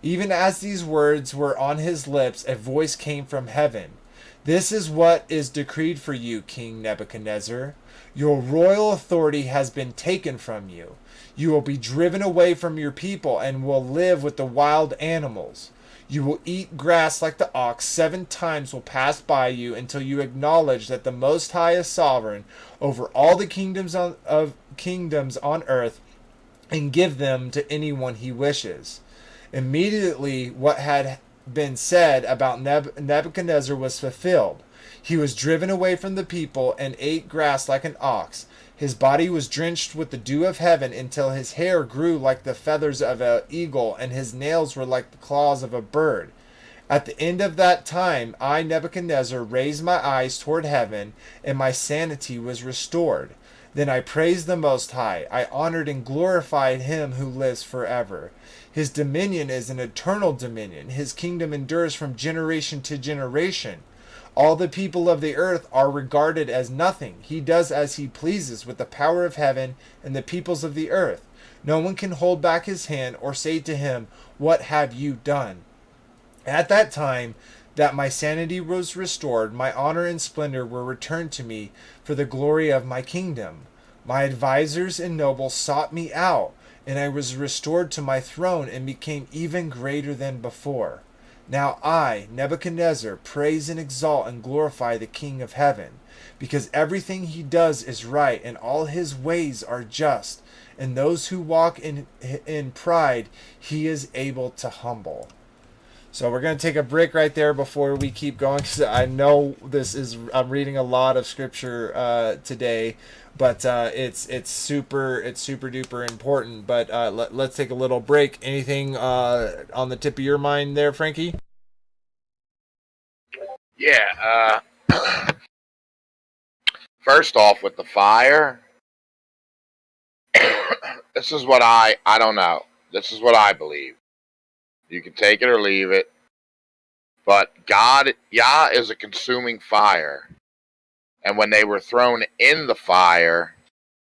Even as these words were on his lips, a voice came from heaven. This is what is decreed for you, King Nebuchadnezzar. Your royal authority has been taken from you. You will be driven away from your people and will live with the wild animals. You will eat grass like the ox. 7 times will pass by you until you acknowledge that the Most High is sovereign over all the kingdoms on earth and give them to anyone he wishes. Immediately, what had been said about Nebuchadnezzar was fulfilled. He was driven away from the people and ate grass like an ox. His body was drenched with the dew of heaven until his hair grew like the feathers of an eagle and his nails were like the claws of a bird. At the end of that time, I, Nebuchadnezzar, raised my eyes toward heaven, and my sanity was restored. Then I praised the Most High. I honored and glorified him who lives forever. His dominion is an eternal dominion. His kingdom endures from generation to generation. All the people of the earth are regarded as nothing. He does as he pleases with the power of heaven and the peoples of the earth. No one can hold back his hand or say to him, What have you done? At that time that my sanity was restored, my honor and splendor were returned to me for the glory of my kingdom. My advisors and nobles sought me out, and I was restored to my throne and became even greater than before. Now I, Nebuchadnezzar, praise and exalt and glorify the King of heaven, because everything he does is right and all his ways are just, and those who walk in pride he is able to humble. So we're going to take a break right there before we keep going, because I know I'm reading a lot of scripture today, but it's super duper important. But let's take a little break. Anything on the tip of your mind there, Frankie? Yeah. First off, with the fire, this is what I don't know. This is what I believe. You can take it or leave it. But God, Yah is a consuming fire. And when they were thrown in the fire,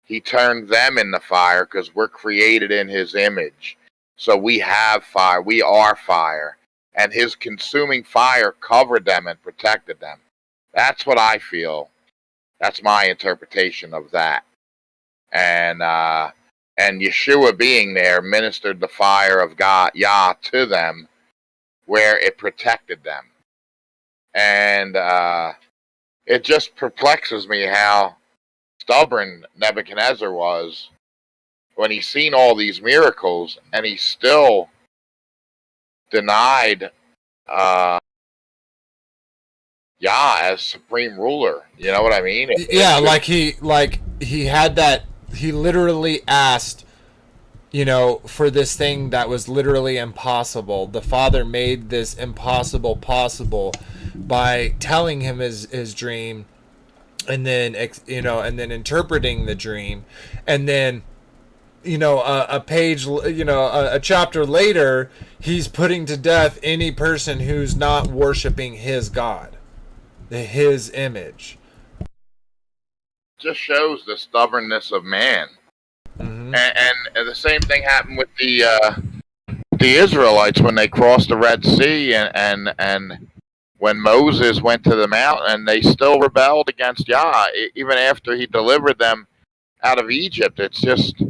he turned them in the fire because we're created in his image. So we have fire. We are fire. And his consuming fire covered them and protected them. That's what I feel. That's my interpretation of that. And Yeshua being there ministered the fire of God, Yah, to them where it protected them. And it just perplexes me how stubborn Nebuchadnezzar was when he seen all these miracles and he still denied Yah as supreme ruler. You know what I mean? Yeah, he had that. He literally asked, for this thing that was literally impossible. The Father made this impossible possible by telling him his dream, and then and then interpreting the dream, and then a chapter later, he's putting to death any person who's not worshiping his God, his image. Just shows the stubbornness of man. Mm-hmm. And the same thing happened with the Israelites when they crossed the Red Sea, and when Moses went to the mountain, they still rebelled against Yah even after he delivered them out of Egypt. It's just,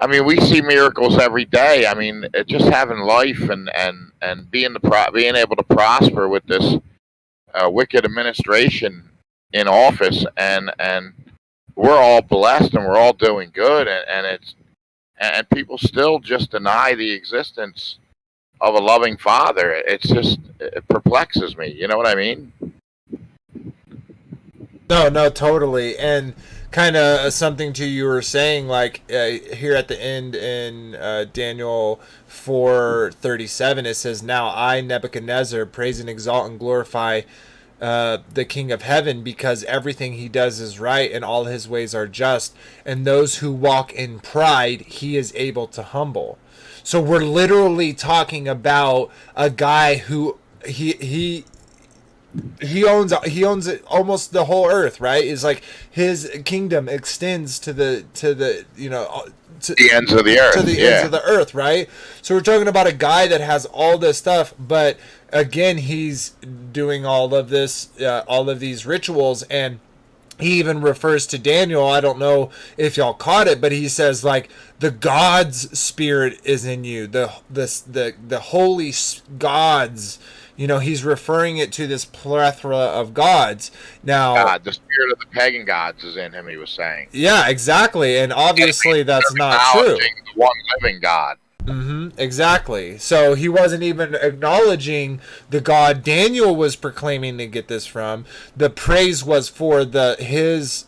I mean, we see miracles every day. I mean, just having life and being able to prosper with this wicked administration in office, and we're all blessed and we're all doing good, and people still just deny the existence of a loving Father. It perplexes me. You know what I mean? No, totally. And kind of something to you were saying, like here at the end in Daniel 4:37, it says, "Now I, Nebuchadnezzar, praise and exalt and glorify the King of Heaven, because everything he does is right and all his ways are just, and those who walk in pride he is able to humble." So we're literally talking about a guy who he owns almost the whole earth, right? It's like his kingdom extends to the to the ends of the earth, ends of the earth, right? So we're talking about a guy that has all this stuff, but again, he's doing all of this, all of these rituals, and he even refers to Daniel. I don't know if y'all caught it, but he says, like, the God's spirit is in you, the holy gods. He's referring it to this plethora of gods. Now, God, the spirit of the pagan gods is in him, he was saying. Yeah, exactly. And obviously that's not true. The one living God. Mm-hmm, exactly. So he wasn't even acknowledging the God Daniel was proclaiming to get this from. The praise was for his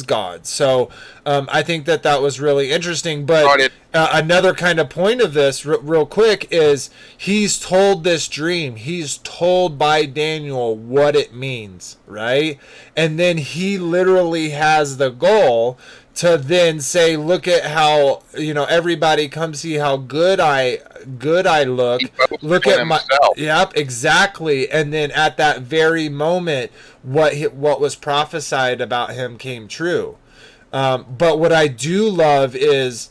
God. So I think that was really interesting. But another kind of point of this, real quick, is he's told this dream. He's told by Daniel what it means, right? And then he literally has the goal to then say, look at how, everybody come see how good I look. Look at my, yep, exactly. And then at that very moment, what was prophesied about him came true. But what I do love is,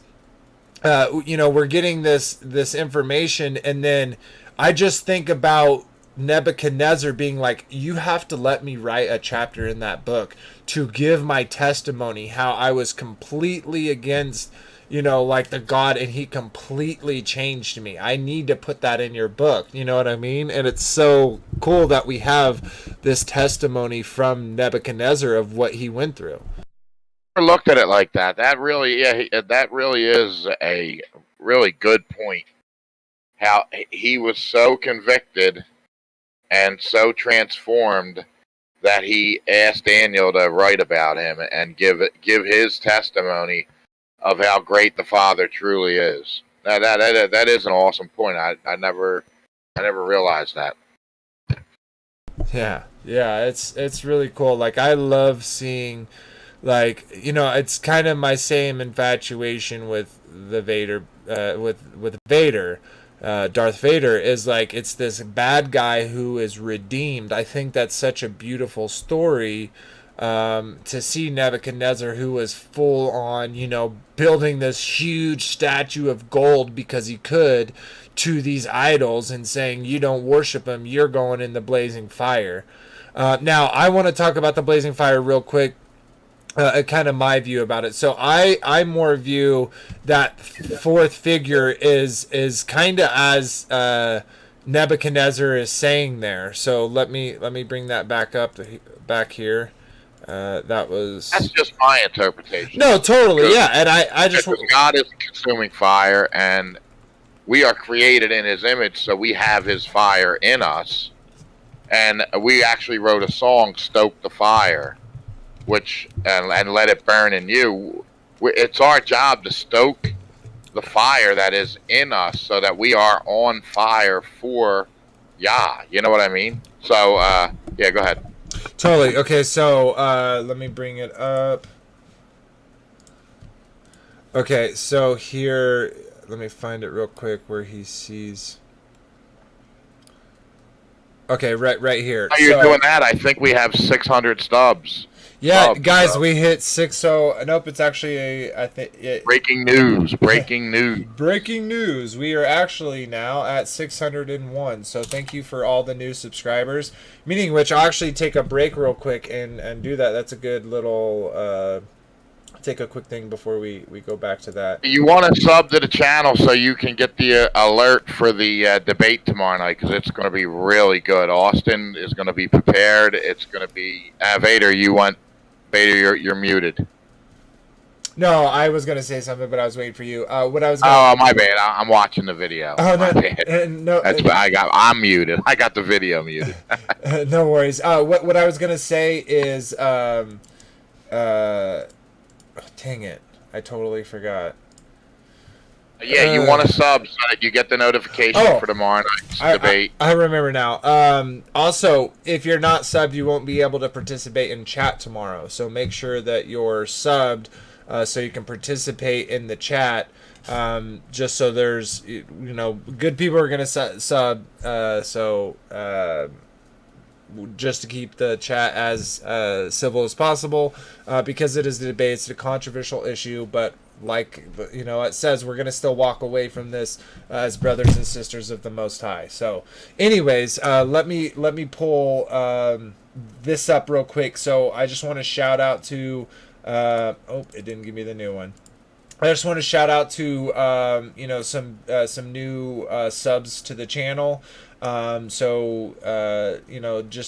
we're getting this information, and then I just think about Nebuchadnezzar being like, you have to let me write a chapter in that book to give my testimony, how I was completely against, like the God, and he completely changed me. I need to put that in your book. You know what I mean? And it's so cool that we have this testimony from Nebuchadnezzar of what he went through. I never looked at it like that. That really is a really good point. How he was so convicted and so transformed that he asked Daniel to write about him and give his testimony of how great the Father truly is. Now, that is an awesome point. I never realized that. Yeah, it's really cool. Like, I love seeing, like, it's kind of my same infatuation with the Vader, with Vader. Darth Vader, is like it's this bad guy who is redeemed. I think that's such a beautiful story, to see Nebuchadnezzar, who was full on, building this huge statue of gold because he could, to these idols, and saying, you don't worship them, you're going in the blazing fire. Now, I want to talk about the blazing fire real quick. Kind of my view about it. So I more view that fourth figure is kind of as Nebuchadnezzar is saying there. So let me bring that back here. That's just my interpretation. No, totally, yeah. And I just, God is a consuming fire, and we are created in His image, so we have His fire in us. And we actually wrote a song, "Stoke the Fire," which and let it burn in you. It's our job to stoke the fire that is in us, so that we are on fire for Yah. You know what I mean? So yeah, go ahead. Totally. Okay, so let me bring it up. Okay, so here, let me find it real quick where he sees. Okay, right here. While you're doing that, I think we have 600 stubs. Yeah, guys, we hit 6. So nope, it's actually breaking news. Breaking news. Breaking news. We are actually now at 601. So thank you for all the new subscribers. Meaning which, I'll actually take a break real quick and do that. That's a good little take a quick thing before we go back to that. You want to sub to the channel so you can get the alert for the debate tomorrow night, because it's going to be really good. Austin is going to be prepared. It's going to be Vader. Vader, you're muted. No, I was going to say something, but I was waiting for you. What I was. Oh, my bad. I'm watching the video. Oh, my bad. No. I'm muted. I got the video muted. No worries. What I was going to say is, dang it, I totally forgot. Yeah, you want to sub so that you get the notification for tomorrow night's debate. I remember now. Also, if you're not subbed, you won't be able to participate in chat tomorrow. So make sure that you're subbed so you can participate in the chat. Just so there's, good people are going to sub. Just to keep the chat as civil as possible, because it is the debate. It's a controversial issue, but like it says, we're going to still walk away from this as brothers and sisters of the Most High. So anyways, let me pull this up real quick. So I just want to shout out to it didn't give me the new one. I just want to shout out to some new subs to the channel. Just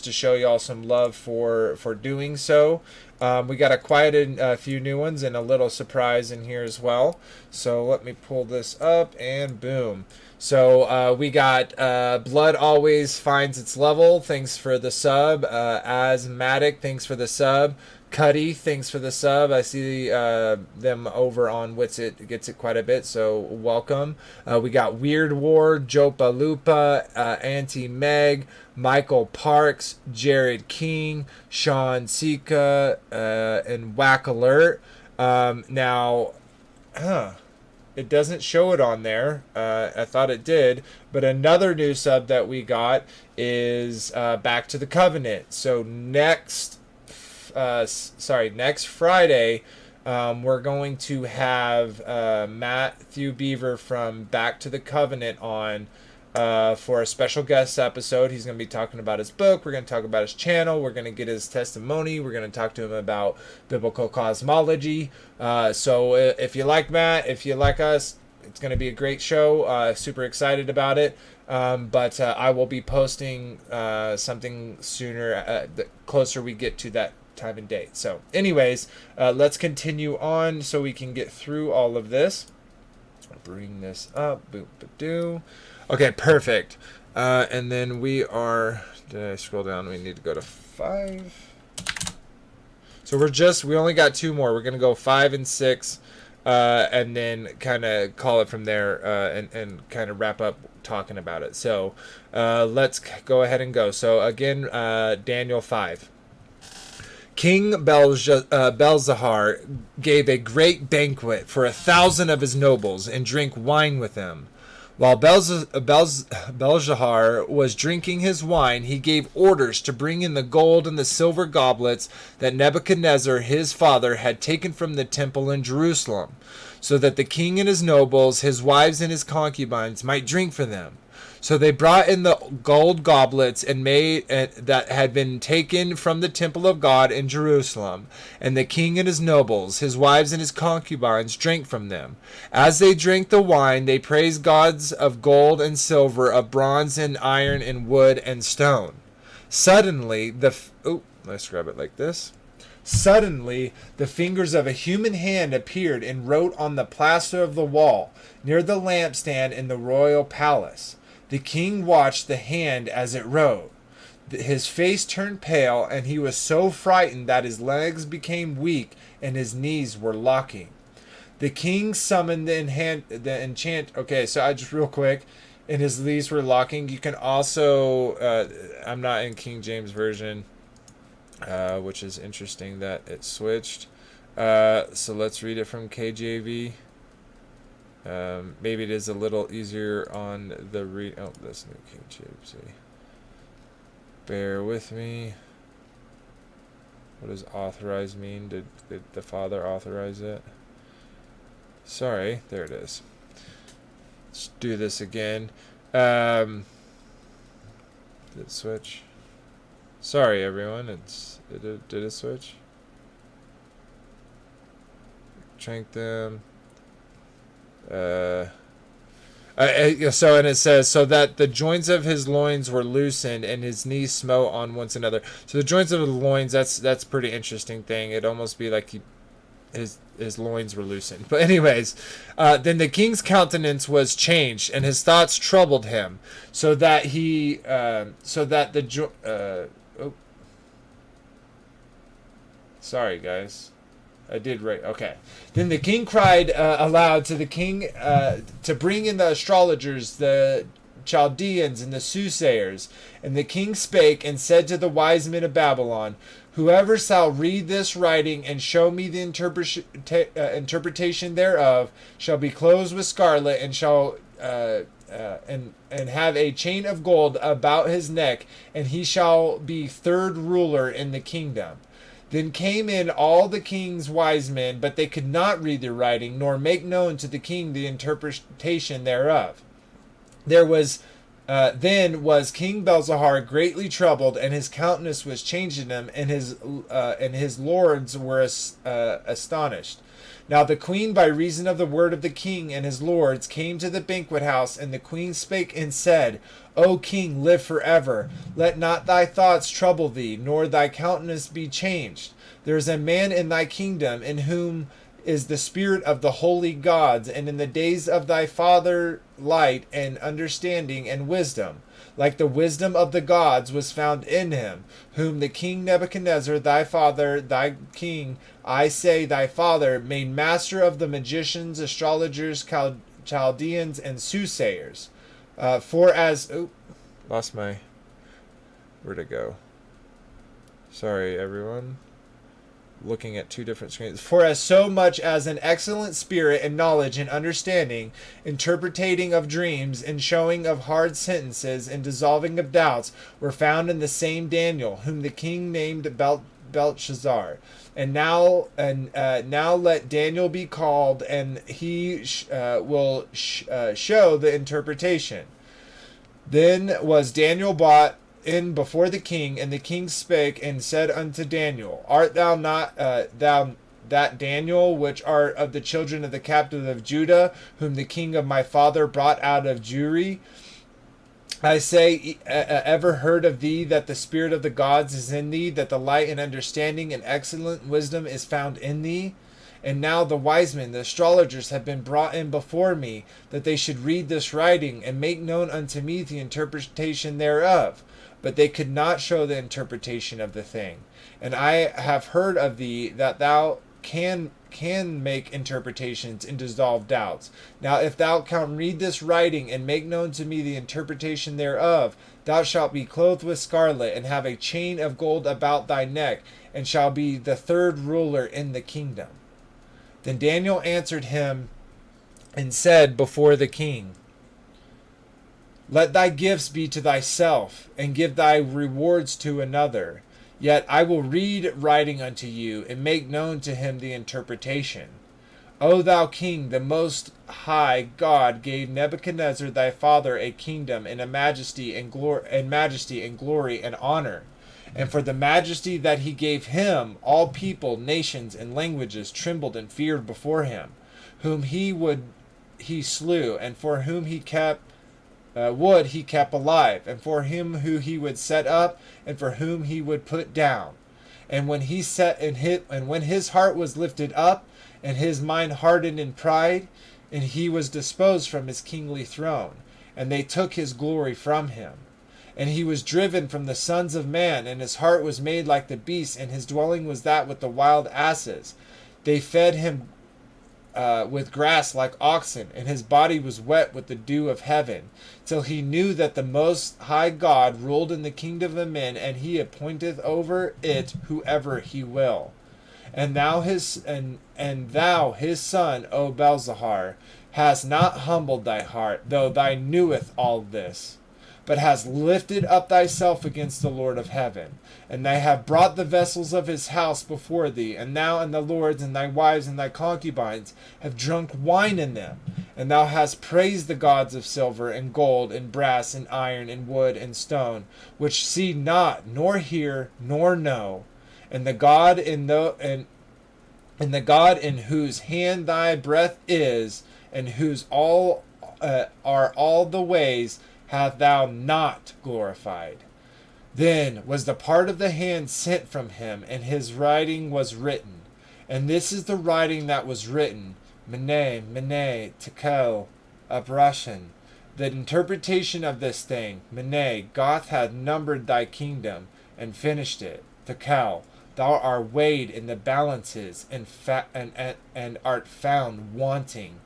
to show y'all some love for doing so. We got a few new ones and a little surprise in here as well. So let me pull this up and boom. So we got Blood Always Finds Its Level. Thanks for the sub. Asthmatic, thanks for the sub. Cuddy, thanks for the sub. I see them over on Witsit gets it quite a bit, so welcome. We got Weird War, Jopa Lupa, Auntie Meg, Michael Parks, Jared King, Sean Sika, and Whack Alert. It doesn't show it on there. I thought it did, but another new sub that we got is Back to the Covenant. So next Friday, we're going to have Matthew Beaver from Back to the Covenant on for a special guest episode. He's going to be talking about his book. We're going to talk about his channel. We're going to get his testimony. We're going to talk to him about biblical cosmology. So if you like Matt, if you like us, it's going to be a great show. Super excited about it. But I will be posting something sooner, the closer we get to that time and date. So anyways, let's continue on so we can get through all of this. I'll bring this up. Boop, ba-doo. Okay, perfect. And then we are, did I scroll down? We need to go to 5. So we only got 2 more. We're going to go 5 and 6, and then kind of call it from there, and kind of wrap up talking about it. So let's go ahead and go. So again, Daniel 5. King Belzahar gave a great banquet for 1,000 of his nobles and drank wine with them. While Belshazzar was drinking his wine, he gave orders to bring in the gold and the silver goblets that Nebuchadnezzar his father had taken from the temple in Jerusalem, so that the king and his nobles, his wives and his concubines might drink from them. So they brought in the gold goblets and made that had been taken from the temple of God in Jerusalem, and the king and his nobles, his wives and his concubines drank from them. As they drank the wine, they praised gods of gold and silver, of bronze and iron and wood and stone. Suddenly let's grab it like this. Suddenly, the fingers of a human hand appeared and wrote on the plaster of the wall near the lampstand in the royal palace. The king watched the hand as it wrote. His face turned pale, and he was so frightened that his legs became weak and his knees were locking. The king summoned the enchant. Okay, so I just real quick, and his knees were locking. You can also, I'm not in King James Version, which is interesting that it switched. So let's read it from KJV. Maybe it is a little easier on the read. Oh, that's New King James. Bear with me. What does authorize mean? Did the Father authorize it? Sorry, there it is. Let's do this again. Did it switch? Sorry, everyone. Did it switch? Drink them. So and it says, so that the joints of his loins were loosened and his knees smote on one another. So the joints of the loins, that's pretty interesting thing. It'd almost be like his loins were loosened. But anyways, then the king's countenance was changed and his thoughts troubled him, so that sorry guys. I did right. Okay. Then the king cried aloud to the king to bring in the astrologers, the Chaldeans, and the soothsayers. And the king spake and said to the wise men of Babylon, whoever shall read this writing and show me the interpretation thereof shall be clothed with scarlet and shall and have a chain of gold about his neck, and he shall be third ruler in the kingdom. Then came in all the king's wise men, but they could not read the writing, nor make known to the king the interpretation thereof. Then was King Belshazzar greatly troubled, and his countenance was changed in him, and his lords were astonished. Now the queen, by reason of the word of the king and his lords, came to the banquet house, and the queen spake and said, O king, live forever. Let not thy thoughts trouble thee, nor thy countenance be changed. There is a man in thy kingdom in whom is the spirit of the holy gods, and in the days of thy father light and understanding and wisdom, like the wisdom of the gods was found in him, whom the king Nebuchadnezzar thy father, thy king, I say thy father, made master of the magicians, astrologers, Chaldeans, and soothsayers. Lost my, where'd it go? Sorry, everyone. Looking at two different screens. For as so much as an excellent spirit and knowledge and understanding, interpreting of dreams and showing of hard sentences and dissolving of doubts were found in the same Daniel, whom the king named Belshazzar. And now let Daniel be called, and he will show the interpretation. Then was Daniel brought in before the king, and the king spake and said unto Daniel, Art thou not thou that Daniel, which art of the children of the captive of Judah, whom the king of my father brought out of Jewry? I say, ever heard of thee that the spirit of the gods is in thee, that the light and understanding and excellent wisdom is found in thee? And now the wise men, the astrologers, have been brought in before me, that they should read this writing, and make known unto me the interpretation thereof. But they could not show the interpretation of the thing. And I have heard of thee that thou can make interpretations and dissolve doubts. Now if thou canst read this writing and make known to me the interpretation thereof, thou shalt be clothed with scarlet, and have a chain of gold about thy neck, and shall be the third ruler in the kingdom. Then Daniel answered him and said before the king, Let thy gifts be to thyself, and give thy rewards to another. Yet I will read writing unto you, and make known to him the interpretation. O thou king, the most high God gave Nebuchadnezzar thy father a kingdom and a majesty and glory and honor. And for the majesty that he gave him, all people, nations, and languages trembled and feared before him, whom he slew, and for whom he kept alive, and for him who he would set up, and for whom he would put down. And when when his heart was lifted up, and his mind hardened in pride, and he was disposed from his kingly throne, and they took his glory from him. And he was driven from the sons of man, and his heart was made like the beasts, and his dwelling was that with the wild asses. They fed him with grass like oxen, and his body was wet with the dew of heaven, till he knew that the Most High God ruled in the kingdom of men, and he appointeth over it whoever he will. And thou his son, O Belzahar, hast not humbled thy heart, though thou knewest all this, but hast lifted up thyself against the Lord of heaven. And they have brought the vessels of his house before thee, and thou and the lords and thy wives and thy concubines have drunk wine in them. And thou hast praised the gods of silver and gold and brass and iron and wood and stone, which see not, nor hear, nor know. And the God in whose hand thy breath is, and whose all are all the ways, hath thou not glorified. Then was the part of the hand sent from him, and his writing was written. And this is the writing that was written: Mene, Mene, Tekel, Upharsin. The interpretation of this thing: Mene, God hath numbered thy kingdom, and finished it. Tekel, thou art weighed in the balances, and art found wanting.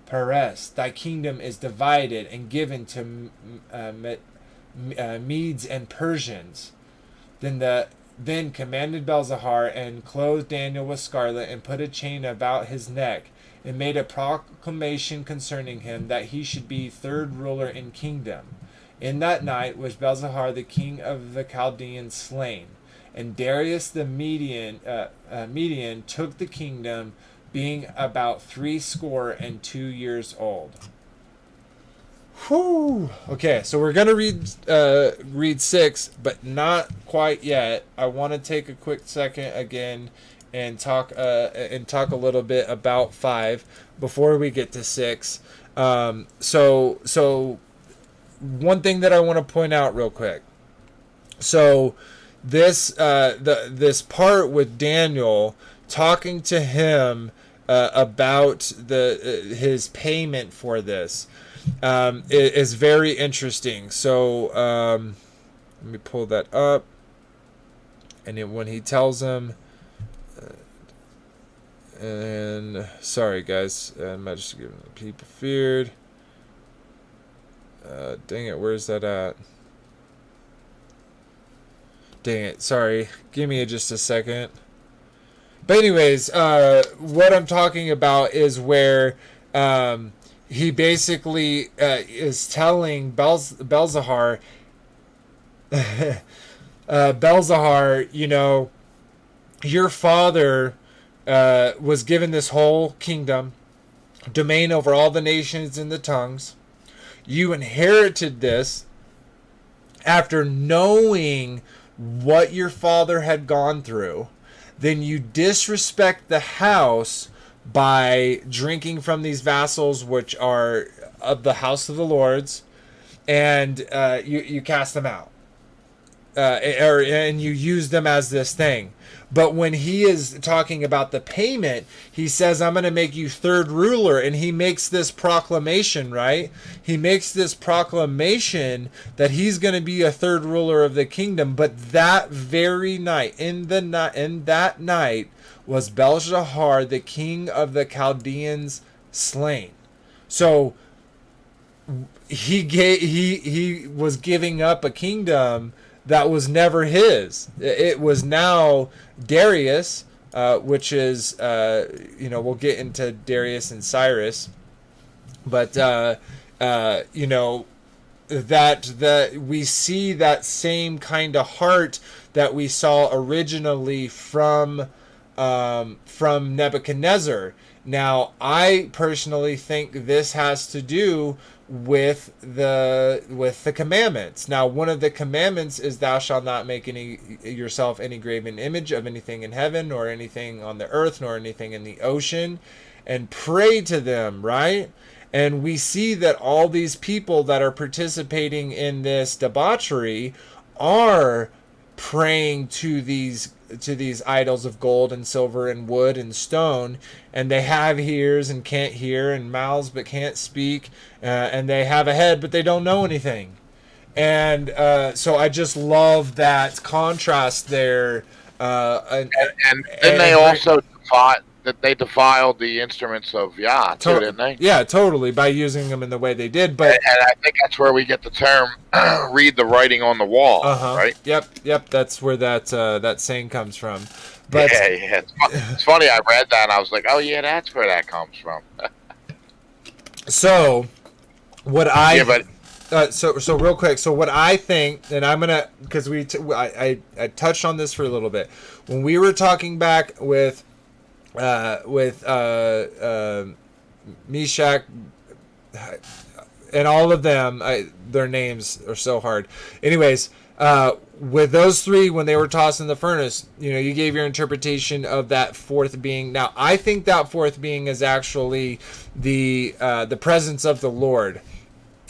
Peres, thy kingdom is divided and given to Medes and Persians. Then commanded Belzahar, and clothed Daniel with scarlet, and put a chain about his neck, and made a proclamation concerning him, that he should be third ruler in kingdom. In that night was Belzahar the king of the Chaldeans slain, and Darius the Median took the kingdom, being about 62 years old. Whew. Okay, so we're gonna read 6, but not quite yet. I want to take a quick second again and talk a little bit about 5 before we get to 6. So one thing that I want to point out real quick. So this part with Daniel talking to him about his payment for this is very interesting. So let me pull that up. And then when he tells him, and sorry guys, Majesty given the people feared. Dang it, where's that at? Dang it, sorry. Give me just a second. But anyways, what I'm talking about is where he basically is telling Belzahar, Belzahar, you know, your father was given this whole kingdom, domain over all the nations and the tongues. You inherited this after knowing what your father had gone through. Then you disrespect the house by drinking from these vassals, which are of the house of the lords, and you cast them out, and you use them as this thing. But when he is talking about the payment, he says, I'm going to make you third ruler. And he makes this proclamation, right? He makes this proclamation that he's going to be a third ruler of the kingdom. But that very night, in that night, was Belzahar, the king of the Chaldeans, slain. So he was giving up a kingdom that was never his. It was now Darius, which is, we'll get into Darius and Cyrus. But, that we see that same kind of heart that we saw originally from Nebuchadnezzar. Now, I personally think this has to do with the commandments. Now, one of the commandments is thou shalt not make yourself any graven image of anything in heaven, nor anything on the earth, nor anything in the ocean, and pray to them, right? And we see that all these people that are participating in this debauchery are praying to these idols of gold and silver and wood and stone, and they have ears and can't hear, and mouths but can't speak, and they have a head but they don't know anything. And so I just love that contrast there. And then they also defiled the instruments of Yah too, didn't they? Yeah, totally, by using them in the way they did. But and I think that's where we get the term "read the writing on the wall." Right? Yep. That's where that saying comes from. But yeah. It's funny. I read that and I was like, "Oh yeah, that's where that comes from." So, what I yeah, but so real quick. So what I think, and I'm gonna, because I touched on this for a little bit when we were talking back with Meshach and all of them. Their names are so hard. Anyways, with those three, when they were tossed in the furnace, you gave your interpretation of that fourth being. Now, I think that fourth being is actually the presence of the Lord.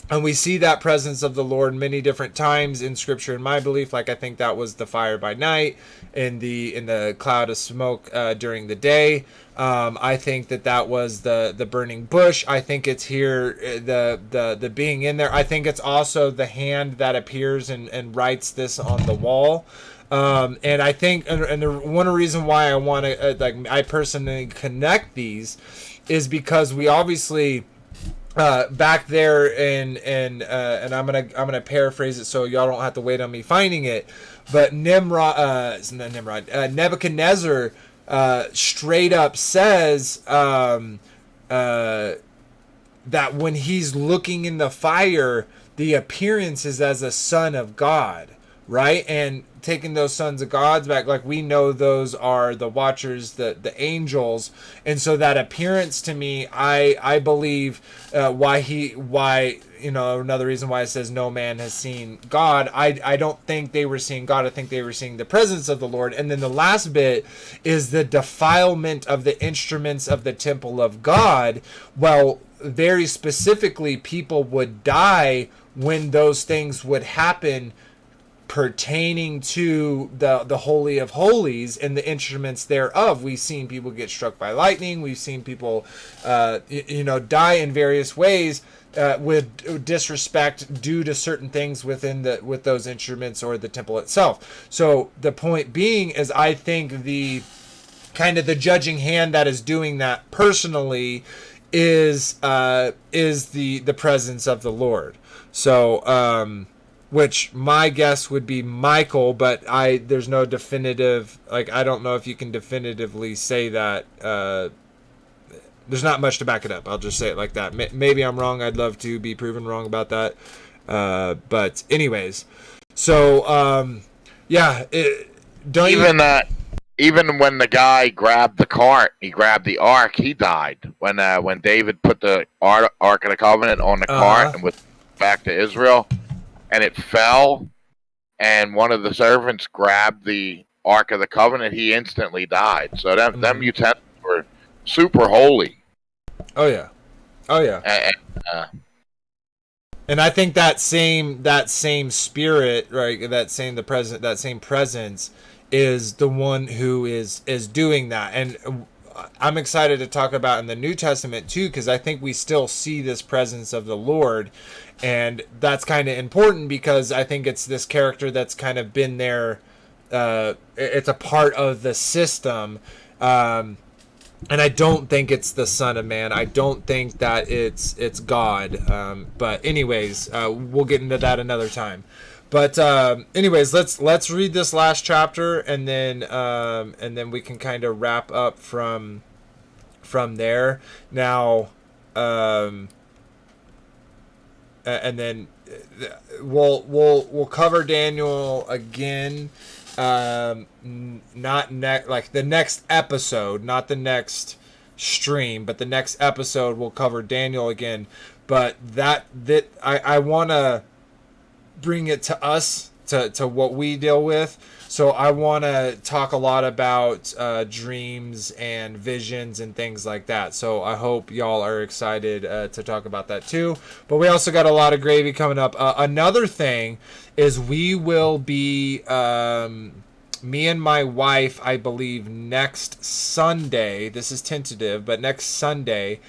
And we see that presence of the Lord many different times in Scripture. In my belief, like I think that was the fire by night, in the cloud of smoke during the day. I think that was the burning bush. I think it's here the being in there. I think it's also the hand that appears and writes this on the wall. And I think, and the one reason why I want to I personally connect these is because we obviously. Back there and I'm gonna paraphrase it so y'all don't have to wait on me finding it, but Nebuchadnezzar straight up says that when he's looking in the fire, the appearance is as a son of God, right? And taking those sons of gods back, like we know those are the watchers, the angels, and so that appearance to me, I believe why another reason why it says no man has seen God. I don't think they were seeing God. I think they were seeing the presence of the Lord. And then the last bit is the defilement of the instruments of the temple of God. Well, very specifically, people would die when those things would happen pertaining to the Holy of Holies and the instruments thereof. We've seen people get struck by lightning. We've seen people, die in various ways with disrespect due to certain things with those instruments or the temple itself. So the point being is, I think the kind of the judging hand that is doing that personally is the presence of the Lord. So, which my guess would be Michael, but there's no definitive, I don't know if you can definitively say that. There's not much to back it up. I'll just say it like that. Maybe I'm wrong. I'd love to be proven wrong about that. But anyways, so even when the guy grabbed the cart, he grabbed the ark, he died. When David put the ark of the covenant on the cart and went back to Israel, and it fell, and one of the servants grabbed the Ark of the Covenant, he instantly died. So them utensils were super holy. Oh yeah. And I think that same spirit, right? That same presence is the one who is doing that. And I'm excited to talk about in the New Testament too, because I think we still see this presence of the Lord. And that's kind of important because I think it's this character that's kind of been there. It's a part of the system. And I don't think it's the Son of Man. I don't think that it's God. But anyways, we'll get into that another time. But anyways, let's read this last chapter, and then we can kind of wrap up from there. Now, and then we'll cover Daniel again. Not like the next episode, not the next stream, but the next episode we'll cover Daniel again. But that I want to bring it to us, to what we deal with. So I want to talk a lot about dreams and visions and things like that. So I hope y'all are excited to talk about that too. But we also got a lot of gravy coming up. Another thing is we will be, me and my wife, I believe next Sunday, this is tentative, but next Sunday,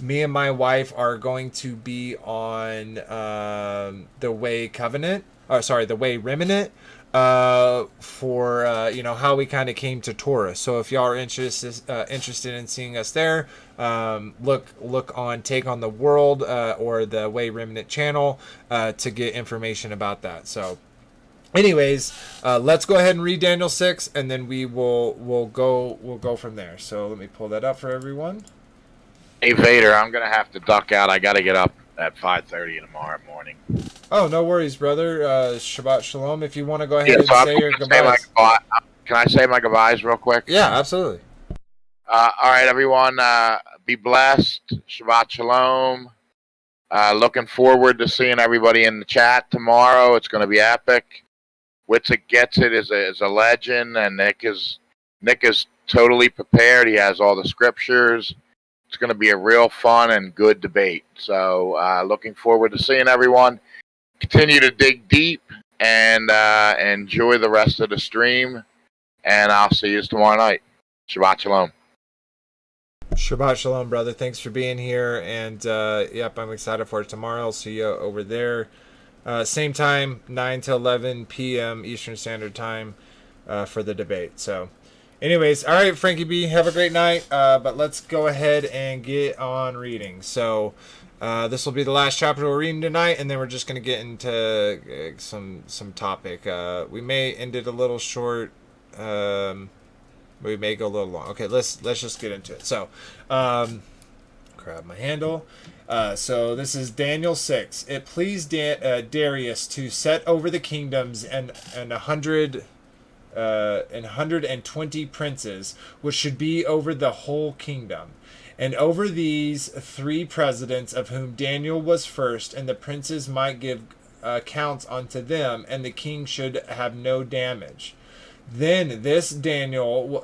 me and my wife are going to be on the Way Covenant, the Way Remnant, for how we kind of came to Taurus. So if y'all are interested in seeing us there, look on Take on the World or the Way Remnant channel to get information about that. So anyways, let's go ahead and read Daniel 6, and then we'll go from there. So let me pull that up for everyone. Hey Vader, I'm gonna have to duck out. I gotta get up at 5:30 tomorrow morning. Oh, no worries, brother. Shabbat shalom. If you want to go ahead and say your goodbyes. Can I say my goodbyes real quick? Yeah, absolutely. All right, everyone. Be blessed. Shabbat shalom. Looking forward to seeing everybody in the chat tomorrow. It's going to be epic. Witzik Gets It is a legend, and Nick is totally prepared. He has all the scriptures. It's going to be a real fun and good debate. So looking forward to seeing everyone. Continue to dig deep and enjoy the rest of the stream. And I'll see you tomorrow night. Shabbat shalom. Shabbat shalom, brother. Thanks for being here. And yep, I'm excited for it tomorrow. I'll see you over there. Same time, 9 to 11 p.m. Eastern Standard Time for the debate. So anyways, all right, Frankie B, have a great night. But let's go ahead and get on reading. So this will be the last chapter we're reading tonight, and then we're just going to get into some topic. We may end it a little short. We may go a little long. Okay, let's just get into it. So, grab my handle. So this is Daniel 6. It pleased Darius to set over the kingdoms and 120 princes, which should be over the whole kingdom. And over these 3 presidents, of whom Daniel was first, and the princes might give accounts unto them, and the king should have no damage. Then this Daniel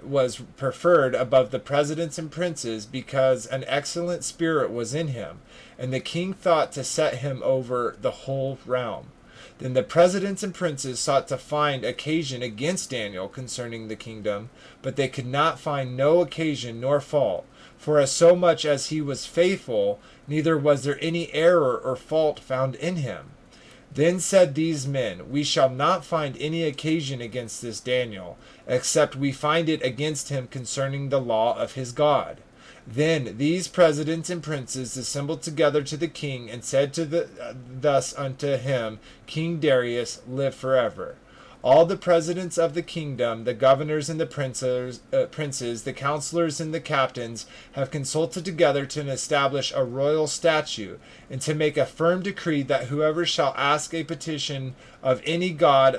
was preferred above the presidents and princes, because an excellent spirit was in him, and the king thought to set him over the whole realm. Then the presidents and princes sought to find occasion against Daniel concerning the kingdom, but they could not find no occasion nor fault. For as so much as he was faithful, neither was there any error or fault found in him. Then said these men, We shall not find any occasion against this Daniel, except we find it against him concerning the law of his God. Then these presidents and princes assembled together to the king, and said thus unto him, King Darius, live forever. All the presidents of the kingdom, the governors and the princes, the counselors and the captains, have consulted together to establish a royal statute, and to make a firm decree that whoever shall ask a petition of any god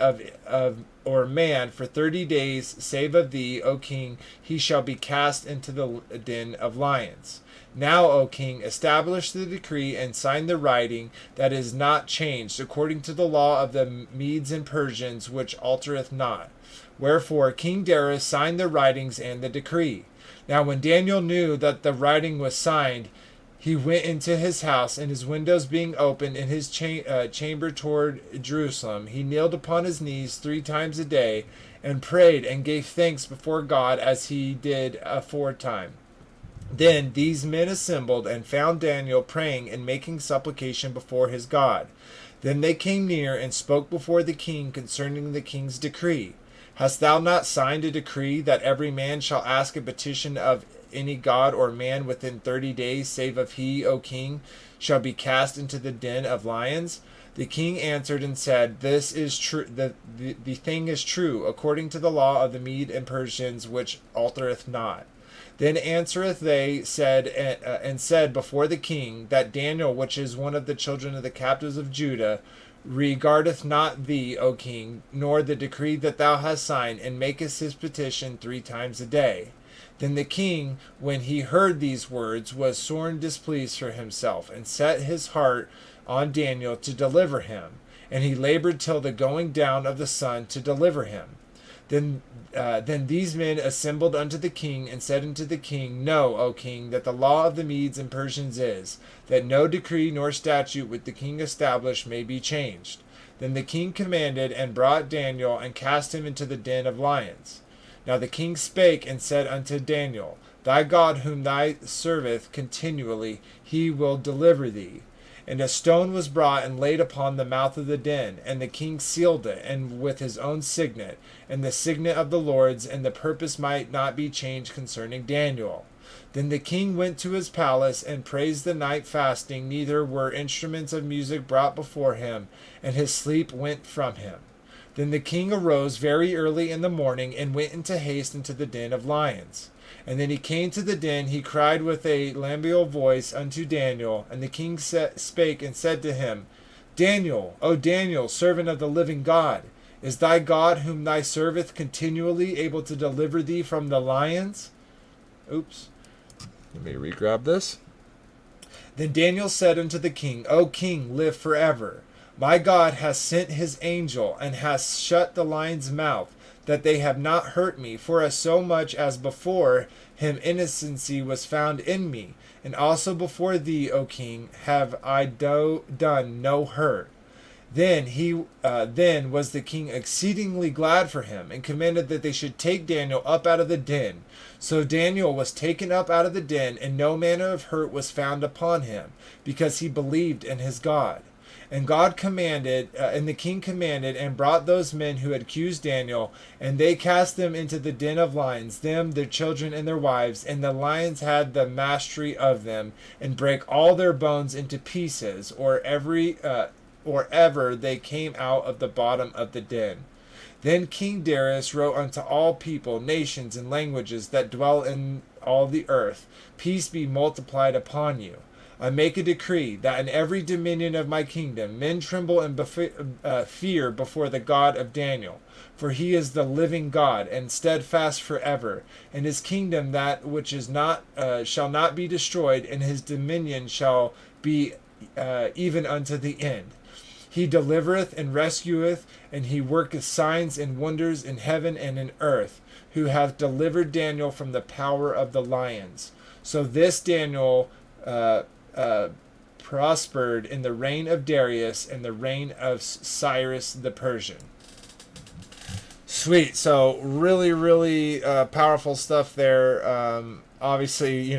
or man for 30 days, save of thee, O king, he shall be cast into the den of lions. Now, O king, establish the decree and sign the writing that is not changed, according to the law of the Medes and Persians, which altereth not. Wherefore King Darius signed the writings and the decree. Now when Daniel knew that the writing was signed, he went into his house, and his windows being open in his chamber toward Jerusalem, he kneeled upon his knees 3 times a day, and prayed and gave thanks before God, as he did aforetime. Then these men assembled, and found Daniel praying and making supplication before his God. Then they came near, and spoke before the king concerning the king's decree. Hast thou not signed a decree that every man shall ask a petition of any god or man within 30 days, save of he, O king, shall be cast into the den of lions? The king answered and said, This is true. The thing is true, according to the law of the Mede and Persians, which altereth not. Then answereth they said and said before the king, that Daniel, which is one of the children of the captives of Judah, regardeth not thee, O king, nor the decree that thou hast signed, and makest his petition 3 times a day. Then the king, when he heard these words, was sore displeased for himself, and set his heart on Daniel to deliver him. And he labored till the going down of the sun to deliver him. Then these men assembled unto the king, and said unto the king, Know, O king, that the law of the Medes and Persians is, that no decree nor statute which the king established may be changed. Then the king commanded, and brought Daniel, and cast him into the den of lions. Now the king spake and said unto Daniel, Thy God whom thou servest continually, he will deliver thee. And a stone was brought and laid upon the mouth of the den, and the king sealed it, and with his own signet, and the signet of the Lord's, and the purpose might not be changed concerning Daniel. Then the king went to his palace, and praised the night fasting, neither were instruments of music brought before him, and his sleep went from him. Then the king arose very early in the morning, and went into haste into the den of lions. And then he came to the den, he cried with a labial voice unto Daniel, and the king spake and said to him, Daniel, O Daniel, servant of the living God, is thy God whom thou servest continually able to deliver thee from the lions? Oops. Let me re-grab this. Then Daniel said unto the king, O king, live forever. My God has sent his angel, and has shut the lion's mouth, that they have not hurt me, for as so much as before him innocency was found in me, and also before thee, O king, have I done no hurt. Then was the king exceedingly glad for him, and commanded that they should take Daniel up out of the den. So Daniel was taken up out of the den, and no manner of hurt was found upon him, because he believed in his God. And God commanded, and the king commanded, and brought those men who had accused Daniel, and they cast them into the den of lions, them, their children, and their wives. And the lions had the mastery of them, and brake all their bones into pieces, or ever they came out of the bottom of the den. Then King Darius wrote unto all people, nations, and languages that dwell in all the earth, Peace be multiplied upon you. I make a decree that in every dominion of my kingdom men tremble and fear before the God of Daniel, for he is the living God and steadfast forever, and his kingdom that which is not shall not be destroyed, and his dominion shall be even unto the end. He delivereth and rescueth, and he worketh signs and wonders in heaven and in earth, who hath delivered Daniel from the power of the lions. So this Daniel prospered in the reign of Darius and the reign of Cyrus the Persian. Sweet. So really powerful stuff there. Obviously,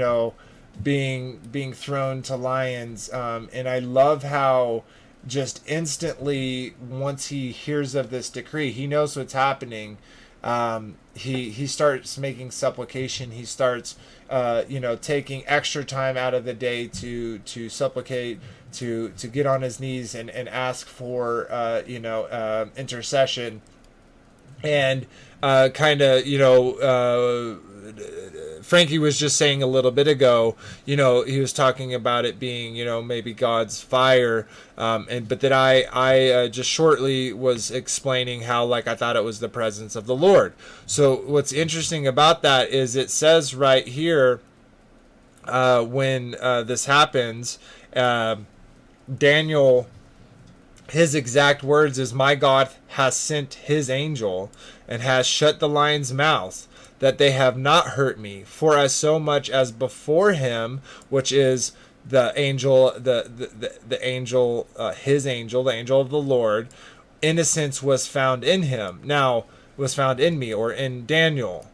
being thrown to lions, and I love how just instantly, once he hears of this decree, he knows what's happening. He starts making supplication. He starts taking extra time out of the day to supplicate, to get on his knees and ask for intercession, and Frankie was just saying a little bit ago, he was talking about it being, maybe God's fire, but then I just shortly was explaining how, I thought it was the presence of the Lord. So what's interesting about that is it says right here, when this happens, Daniel, his exact words is, my God has sent his angel and has shut the lion's mouth, that they have not hurt me, for as so much as before him, which is the angel, the angel, his angel, the angel of the Lord, innocence was found in him. Now, was found in me, or in Daniel.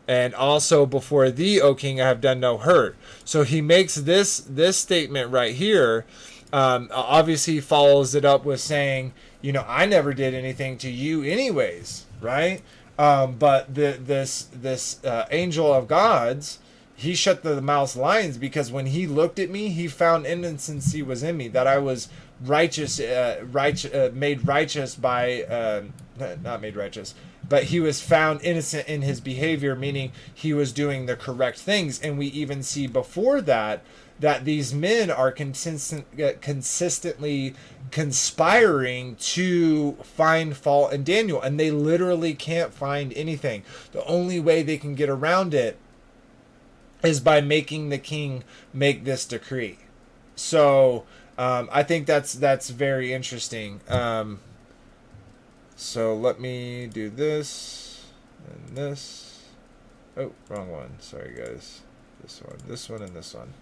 And also before thee, O king, I have done no hurt. So he makes this statement right here. Obviously, he follows it up with saying, I never did anything to you anyways, right? But this angel of God's, he shut the mouths lions, because when he looked at me, he found innocency was in me, that I was made righteous by not made righteous, but he was found innocent in his behavior, meaning he was doing the correct things. And we even see before that these men are consistently conspiring to find fault in Daniel, and they literally can't find anything. The only way they can get around it is by making the king make this decree. So I think that's very interesting. So let me do this and this. Oh, wrong one. Sorry, guys. This one, and this one.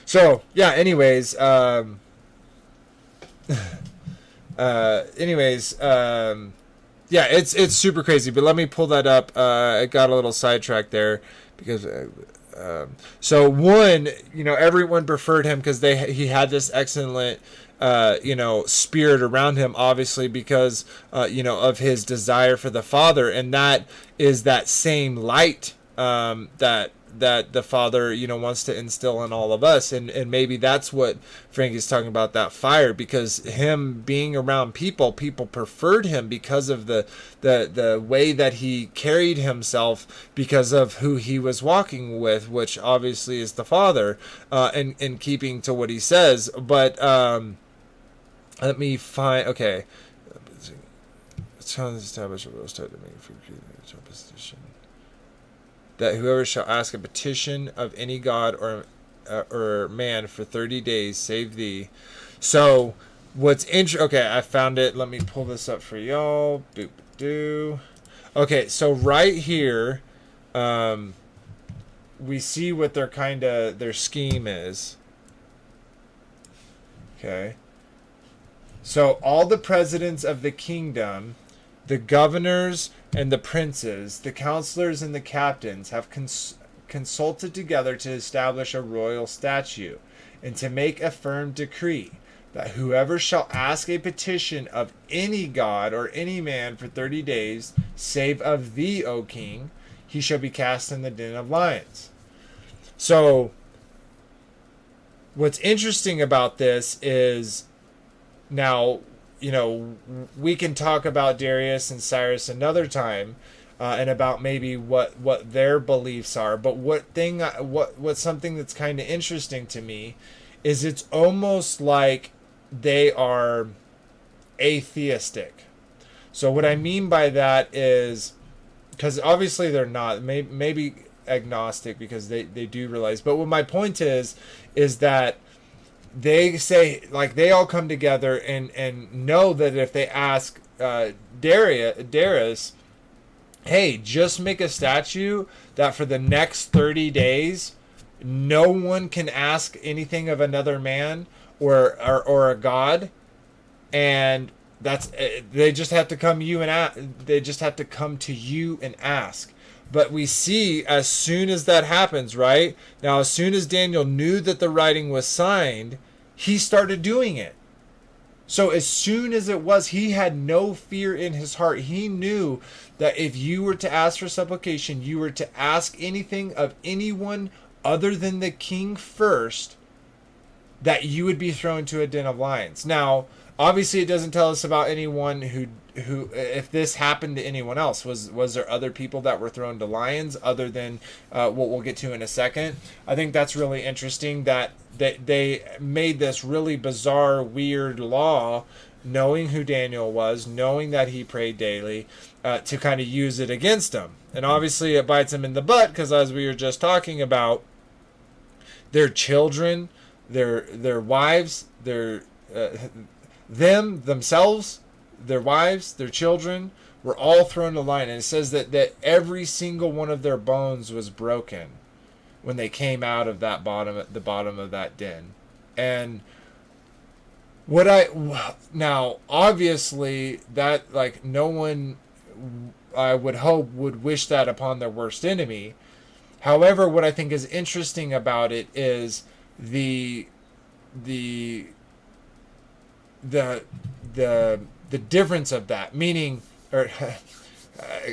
So yeah. Anyways, yeah, it's super crazy. But let me pull that up. I got a little sidetracked there because. So one, everyone preferred him because he had this excellent, spirit around him, obviously because, of his desire for the Father, and that is that same light that the Father, wants to instill in all of us, and maybe that's what Frank is talking about, that fire, because him being around people preferred him because of the way that he carried himself, because of who he was walking with, which obviously is the Father, in keeping to what he says. But let me find. Okay, it's trying to establish a rule start to make for position. That whoever shall ask a petition of any god or man for 30 days, save thee. So, what's okay, I found it. Let me pull this up for y'all. Boop doo. Okay, so right here, we see what their scheme is. Okay. So all the presidents of the kingdom, the governors and the princes, the counselors and the captains have consulted together to establish a royal statute and to make a firm decree that whoever shall ask a petition of any god or any man for 30 days, save of thee, O king, he shall be cast in the den of lions. So what's interesting about this is, now, we can talk about Darius and Cyrus another time, and about maybe what their beliefs are. But what's something that's kind of interesting to me is it's almost like they are atheistic. So what I mean by that is, because obviously they're not, maybe agnostic, because they do realize. But what my point is that they say, like, they all come together and know that if they ask Darius, hey, just make a statute that for the next 30 days, no one can ask anything of another man or a god, and that's, they just have to come to you and ask. But we see, as soon as that happens, right? Now, as soon as Daniel knew that the writing was signed, he started doing it. So as soon as it was, he had no fear in his heart. He knew that if you were to ask for supplication, you were to ask anything of anyone other than the king first, that you would be thrown to a den of lions. Now, obviously, it doesn't tell us about anyone who if this happened to anyone else. Was there other people that were thrown to lions other than what we'll get to in a second? I think that's really interesting that they made this really bizarre, weird law, knowing who Daniel was, knowing that he prayed daily, to kind of use it against him. And obviously it bites him in the butt, because as we were just talking about, their children, their wives, themselves, their wives, their children were all thrown to lion. And it says that every single one of their bones was broken when they came out of the bottom of that den. And now obviously that, like, no one, I would hope, would wish that upon their worst enemy. However, what I think is interesting about it is the difference of that, meaning, or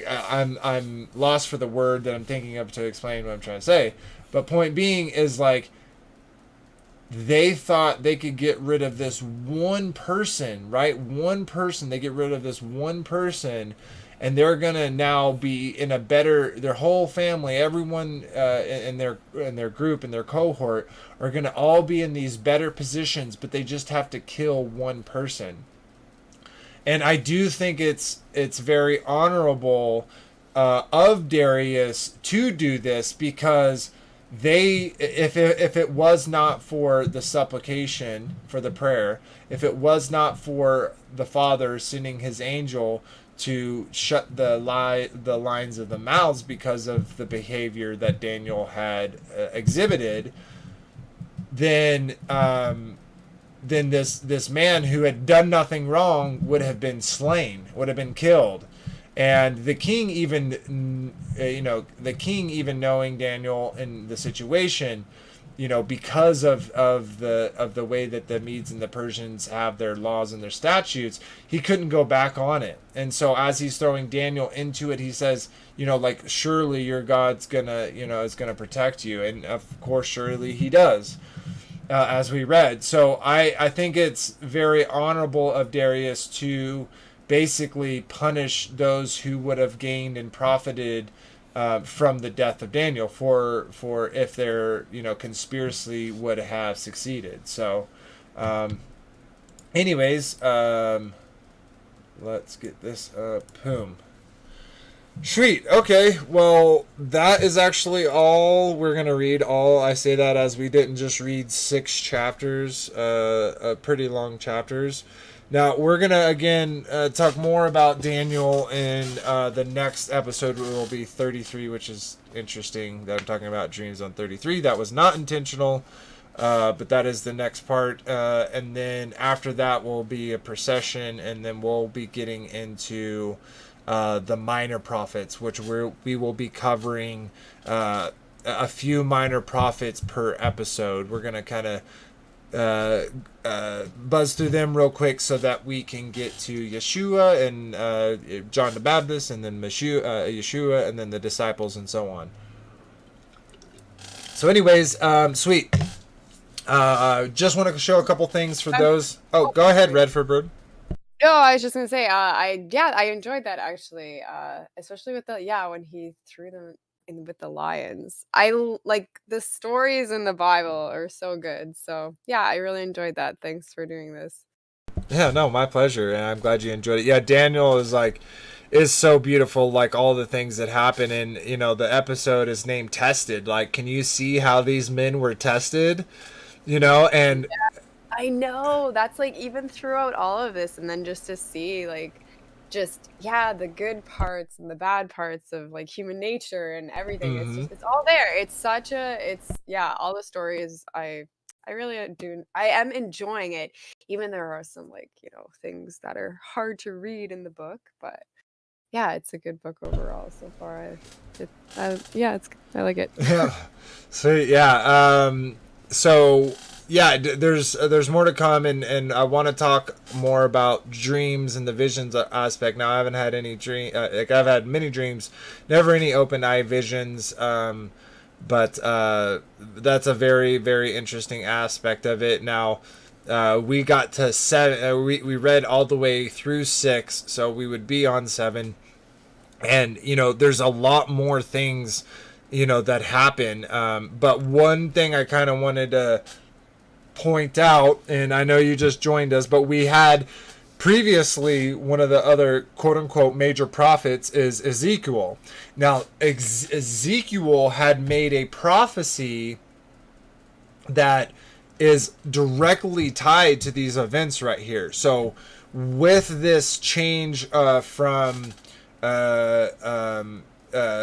I'm lost for the word that I'm thinking of to explain what I'm trying to say. But point being is, like, they thought they could get rid of this one person, right? One person, they get rid of this one person, and they're gonna now be in a better. Their whole family, everyone in their group, in their cohort, are gonna all be in these better positions, but they just have to kill one person. And I do think it's very honorable of Darius to do this, because if it was not for the supplication, for the prayer, if it was not for the Father sending his angel to shut the lines of the mouths because of the behavior that Daniel had exhibited, then this man who had done nothing wrong would have been slain, would have been killed. And the king even, knowing Daniel in the situation, because of the way that the Medes and the Persians have their laws and their statutes, he couldn't go back on it. And so as he's throwing Daniel into it, he says, surely your God's is gonna protect you. And of course, surely he does, as we read. So I think it's very honorable of Darius to basically punish those who would have gained and profited from the death of Daniel, for if their conspiracy would have succeeded. So anyways, let's get this up. Boom. Sweet. Okay, well, that is actually all we're gonna read. I say that as we didn't just read 6 chapters, pretty long chapters. Now, we're going to, again, talk more about Daniel in the next episode, which will be 33, which is interesting that I'm talking about dreams on 33. That was not intentional, but that is the next part. And then after that will be a procession, and then we'll be getting into the minor prophets, which we will be covering a few minor prophets per episode. We're going to kind of buzz through them real quick so that we can get to Yeshua and John the Baptist, and then Yeshua, and then the disciples, and so on. So anyways, sweet. Just want to show a couple things for those. Oh, go ahead, Redford. No, I was just gonna say, I enjoyed that actually, especially with when he threw them in with the lions. Like the stories in the Bible are so good. So yeah, I really enjoyed that. Thanks for doing this. Yeah, no, my pleasure, and I'm glad you enjoyed it. Yeah, Daniel is so beautiful, like all the things that happen, and the episode is named Tested. Like, can you see how these men were tested? And yeah, I know, that's like even throughout all of this, and then just to see the good parts and the bad parts of like human nature and everything. Mm-hmm. It's all there. All the stories I really do. I am enjoying it, even there are some things that are hard to read in the book, but yeah, it's a good book overall so far. I like it. Yeah. So yeah. So yeah, there's more to come, and I want to talk more about dreams and the visions aspect. Now, I haven't had any I've had many dreams, never any open eye visions. But that's a very, very interesting aspect of it. Now, we got to 7. We read all the way through 6, so we would be on 7. And there's a lot more things that happen. But one thing I kind of wanted to point out, and I know you just joined us, but we had previously one of the other quote-unquote major prophets is Ezekiel. Now, Ezekiel had made a prophecy that is directly tied to these events right here. So with this change from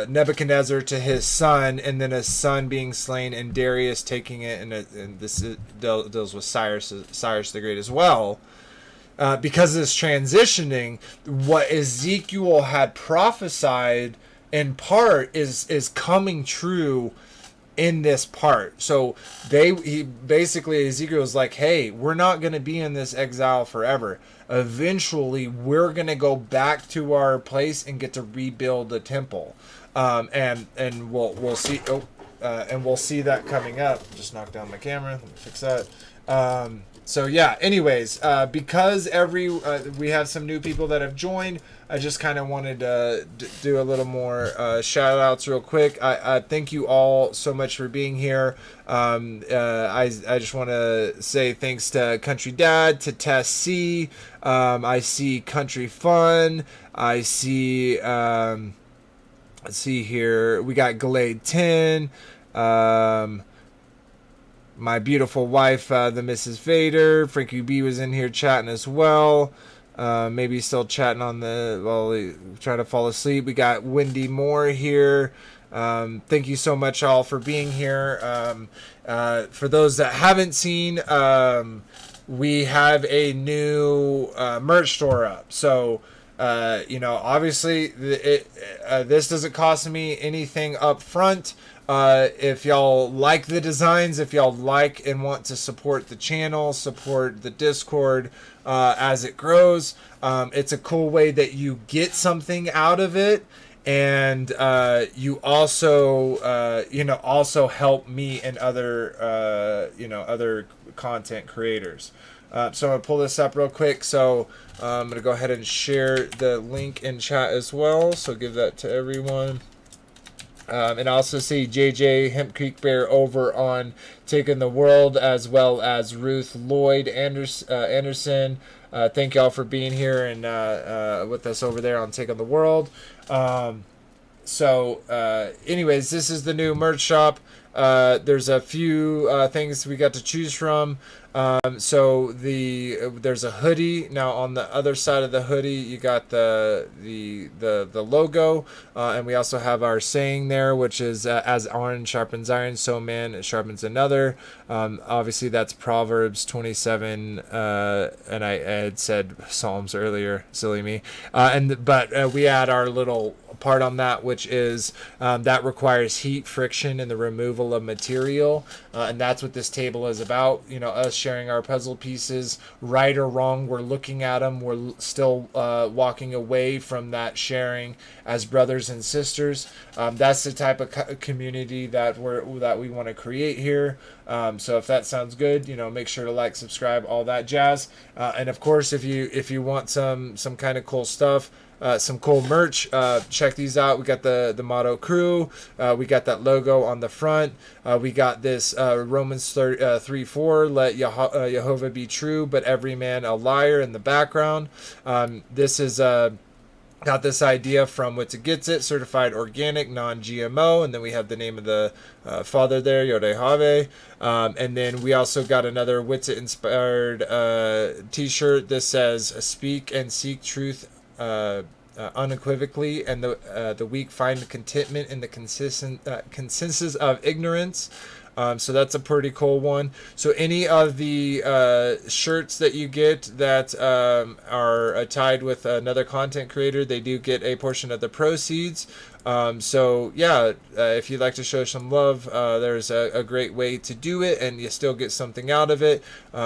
Nebuchadnezzar to his son, and then his son being slain, and Darius taking it, and this deals with Cyrus the Great as well. Because of this transitioning, what Ezekiel had prophesied in part is coming true in this part. So Ezekiel was like, hey, we're not going to be in this exile forever. Eventually, we're going to go back to our place and get to rebuild the temple. And we'll see. Oh, and we'll see that coming up. Just knocked down my camera. Let me fix that. So yeah, anyways, because we have some new people that have joined, I just kind of wanted to do a little more shout outs real quick. I thank you all so much for being here. I just want to say thanks to Country Dad, to Tess C. I see Country Fun. I see, let's see here. We got Glade 10. My beautiful wife, the Mrs. Vader. Frankie B was in here chatting as well. Maybe still chatting on trying to fall asleep. We got Wendy Moore here. Thank you so much all for being here. For those that haven't seen, we have a new merch store up. So, obviously this doesn't cost me anything up front. If y'all like the designs, if y'all like and want to support the channel, support the Discord as it grows, it's a cool way that you get something out of it, and you also also help me and other content creators. So I'm gonna pull this up real quick. So I'm gonna go ahead and share the link in chat as well. So give that to everyone. And I also see JJ Hemp Creek Bear over on Taking the World, as well as Ruth Lloyd Anderson. Thank y'all for being here and with us over there on Taking the World. Anyways, this is the new merch shop. There's a few things we got to choose from. There's a hoodie. Now on the other side of the hoodie, you got the logo, and we also have our saying there, which is as iron sharpens iron, so man sharpens another. Obviously that's Proverbs 27, and I had said Psalms earlier, silly me. But we add our little part on that, which is that requires heat, friction, and the removal of material, and that's what this table is about. Us sharing our puzzle pieces, right or wrong, we're looking at them, we're still walking away from that sharing as brothers and sisters. That's the type of community that we want to create here. So if that sounds good, make sure to like, subscribe, all that jazz. And of course, if you want some kind of cool stuff, some cool merch, check these out. We got the motto crew, we got that logo on the front, we got this Romans 3:4, let Jehovah be true but every man a liar in the background. This is got this idea from What's It Gets It, certified organic, non-GMO, and then we have the name of the father there, Yodehave. And then we also got another What's It inspired t-shirt. This says speak and seek truth unequivocally, and the weak find contentment in the consensus of ignorance. So that's a pretty cool one. So any of the shirts that you get that are tied with another content creator, they do get a portion of the proceeds. If you'd like to show some love, there's a great way to do it, and you still get something out of it.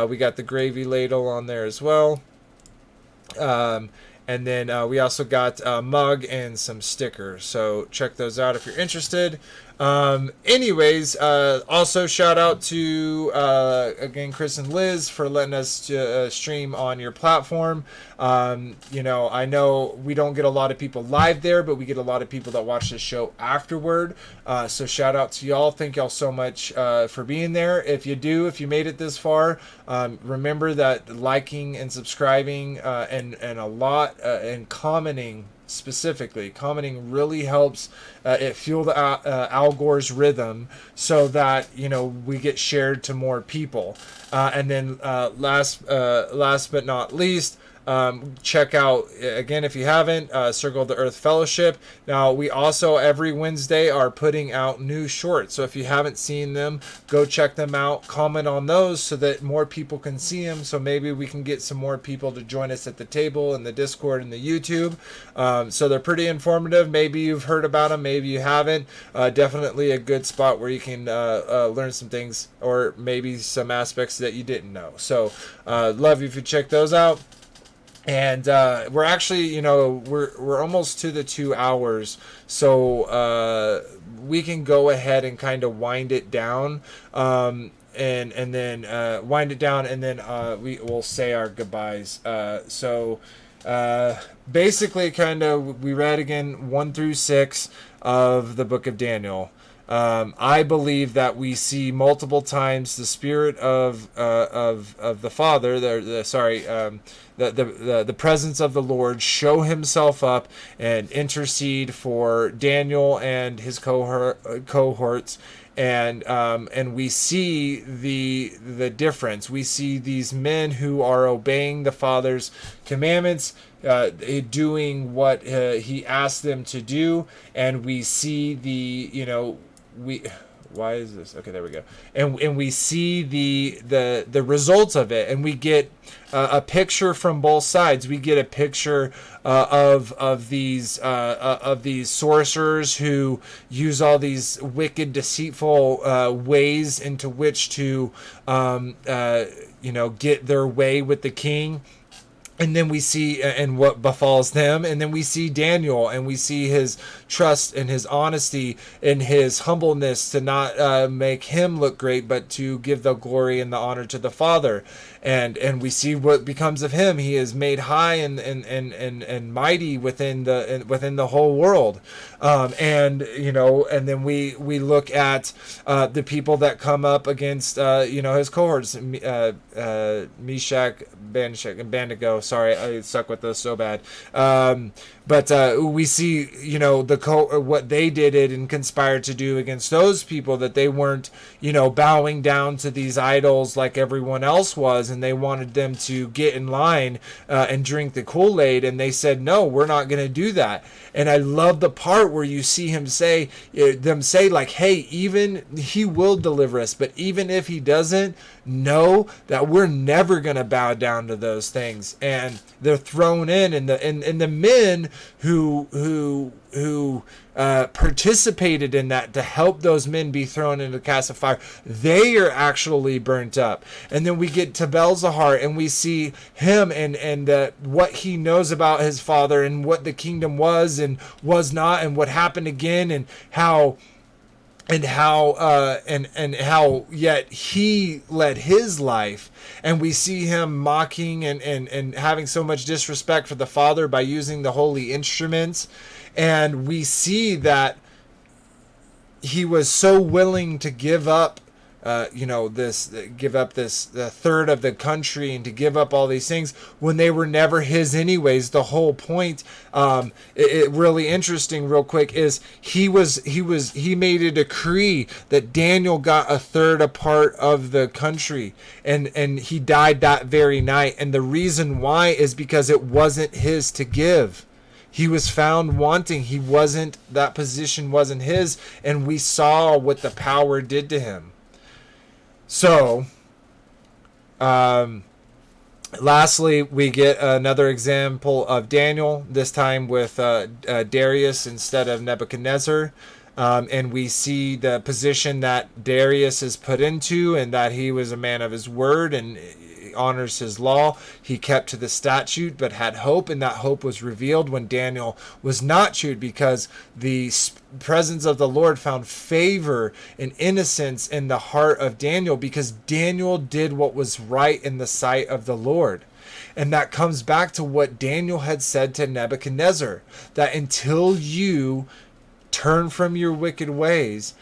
We got the gravy ladle on there as well. And then we also got a mug and some stickers. So check those out if you're interested. Also shout out to, again, Chris and Liz for letting us stream on your platform. I know we don't get a lot of people live there, but we get a lot of people that watch the show afterward. So shout out to y'all. Thank y'all so much for being there. If you made it this far, remember that liking and subscribing and commenting, specifically commenting, really helps it fuel the Al Gore's rhythm, so that we get shared to more people. And then last but not least, check out again, if you haven't, Circle of the Earth Fellowship. Now we also every Wednesday are putting out new shorts, so if you haven't seen them, go check them out, comment on those so that more people can see them, so maybe we can get some more people to join us at the table in the Discord and the YouTube. So they're pretty informative. Maybe you've heard about them, maybe you haven't. Definitely a good spot where you can learn some things, or maybe some aspects that you didn't know. So love you if you check those out. And we're actually, we're almost to the 2 hours, so we can go ahead and kind of wind it down, and then wind it down, and then we will say our goodbyes. Basically, kind of, we read again 1 through 6 of the book of Daniel. I believe that we see multiple times the Spirit of the Father, the presence of the Lord show Himself up and intercede for Daniel and his cohorts. And we see the difference. We see these men who are obeying the Father's commandments, doing what He asked them to do, and we see why is this? Okay, there we go. And we see the results of it, and we get a picture from both sides. We get a picture of these sorcerers who use all these wicked, deceitful ways into which to get their way with the king. And then we see and what befalls them, and then we see Daniel, and we see his trust and his honesty and his humbleness to not make him look great, but to give the glory and the honor to the Father. And we see what becomes of him. He is made high and mighty within the whole world. And then we look at the people that come up against his cohorts, Meshach, Abednego, and Abednego. Sorry, I suck with this so bad. But we see, what they did and conspired to do against those people, that they weren't, bowing down to these idols like everyone else was, and they wanted them to get in line and drink the Kool-Aid, and they said, no, we're not going to do that. And I love the part where you see them say like, hey, even He will deliver us, but even if He doesn't, know that we're never going to bow down to those things. And they're thrown in, and the men who participated in that to help those men be thrown into the cast of fire, they are actually burnt up. And then we get to Belzahar, and we see him and what he knows about his father, and what the kingdom was and was not, and what happened again, and how yet he led his life. And we see him mocking and having so much disrespect for the Father by using the holy instruments. And we see that he was so willing to give up the third of the country, and to give up all these things when they were never his anyways. The whole point, it really interesting real quick, is he made a decree that Daniel got a third a part of the country, and he died that very night. And the reason why is because it wasn't his to give. He was found wanting. That position wasn't his, and we saw what the power did to him. So, lastly, we get another example of Daniel, this time with Darius instead of Nebuchadnezzar. And we see the position that Darius is put into, and that he was a man of his word and honors his law. He kept to the statute, but had hope, and that hope was revealed when Daniel was not chewed, because the presence of the Lord found favor and innocence in the heart of Daniel, because Daniel did what was right in the sight of the Lord. And that comes back to what Daniel had said to Nebuchadnezzar, that until you turn from your wicked ways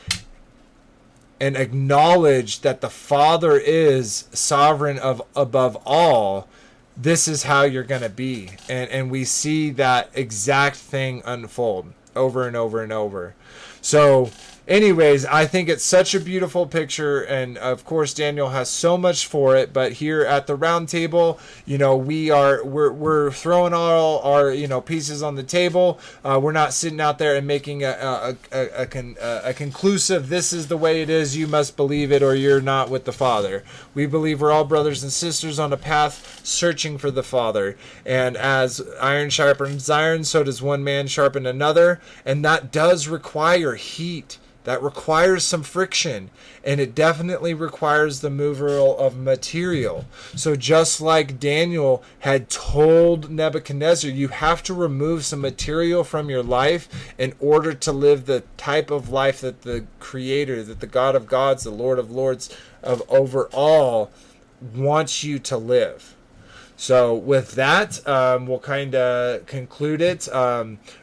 and acknowledge that the Father is sovereign above all, this is how you're going to be. And we see that exact thing unfold over and over and over. So anyways, I think it's such a beautiful picture, and of course Daniel has so much for it. But here at the round table, we're throwing all our pieces on the table. We're not sitting out there and making a conclusive, this is the way it is, you must believe it or you're not with the Father. We believe we're all brothers and sisters on a path searching for the Father, and as iron sharpens iron, so does one man sharpen another, and that does require heat. That requires some friction, and it definitely requires the removal of material. So just like Daniel had told Nebuchadnezzar, you have to remove some material from your life in order to live the type of life that the Creator, that the God of gods, the Lord of lords of over all wants you to live. So with that, we'll kind of conclude it.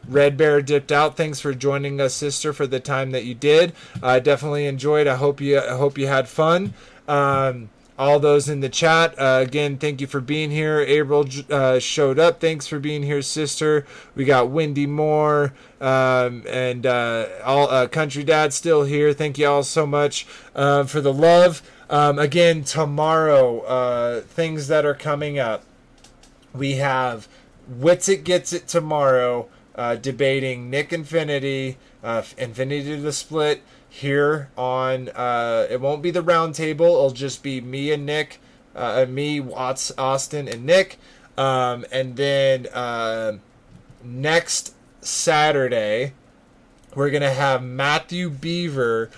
Red Bear dipped out. Thanks for joining us, sister, for the time that you did. I definitely enjoyed. I hope you had fun. All those in the chat, again, thank you for being here. April showed up. Thanks for being here, sister. We got Wendy Moore and all Country Dad still here. Thank you all so much for the love. Again, tomorrow, things that are coming up. We have Wits It Gets It tomorrow, debating Nick Infinity, Infinity to the Split here on, it won't be the round table, it'll just be me and Nick, me, Watts, Austin, and Nick. And then next Saturday, we're going to have Matthew Beaver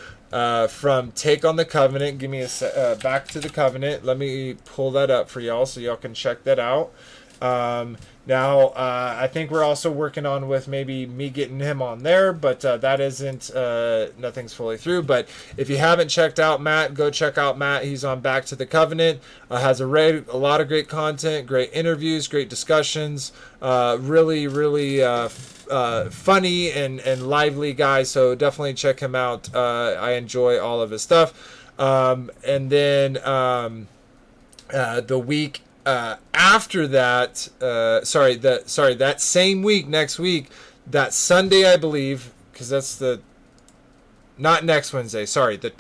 from Take on the Covenant. Give me a Back to the Covenant. Let me pull that up for y'all so y'all can check that out. Now, I think we're also working on with maybe me getting him on there, but that isn't, nothing's fully through. But if you haven't checked out Matt, go check out Matt. He's on Back to the Covenant. Has a lot of great content, great interviews, great discussions. Really, really funny and lively guy. So definitely check him out. I enjoy all of his stuff. And then the week after that, that same week, next week, that Sunday, I believe, because that's not next Wednesday, sorry, the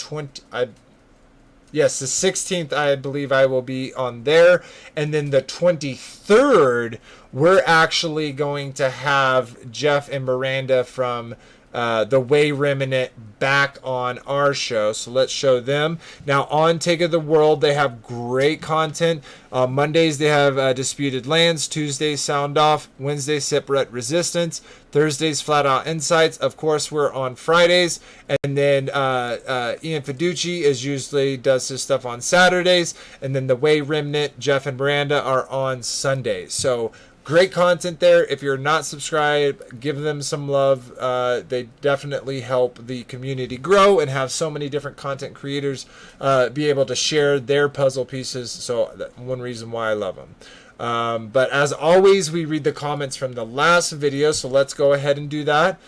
16th, I believe I will be on there. And then the 23rd, we're actually going to have Jeff and Miranda from the Way Remnant back on our show. So let's show them. Now on Take of the World, they have great content. Mondays they have Disputed Lands. Tuesdays Sound Off. Wednesdays Separate Resistance. Thursdays Flat Out Insights. Of course, we're on Fridays. And then Ian Fiducci does his stuff on Saturdays. And then the Way Remnant, Jeff and Miranda, are on Sundays. So great content there. If you're not subscribed, give them some love. They definitely help the community grow and have so many different content creators be able to share their puzzle pieces. So that's one reason why I love them. But as always, we read the comments from the last video. So let's go ahead and do that.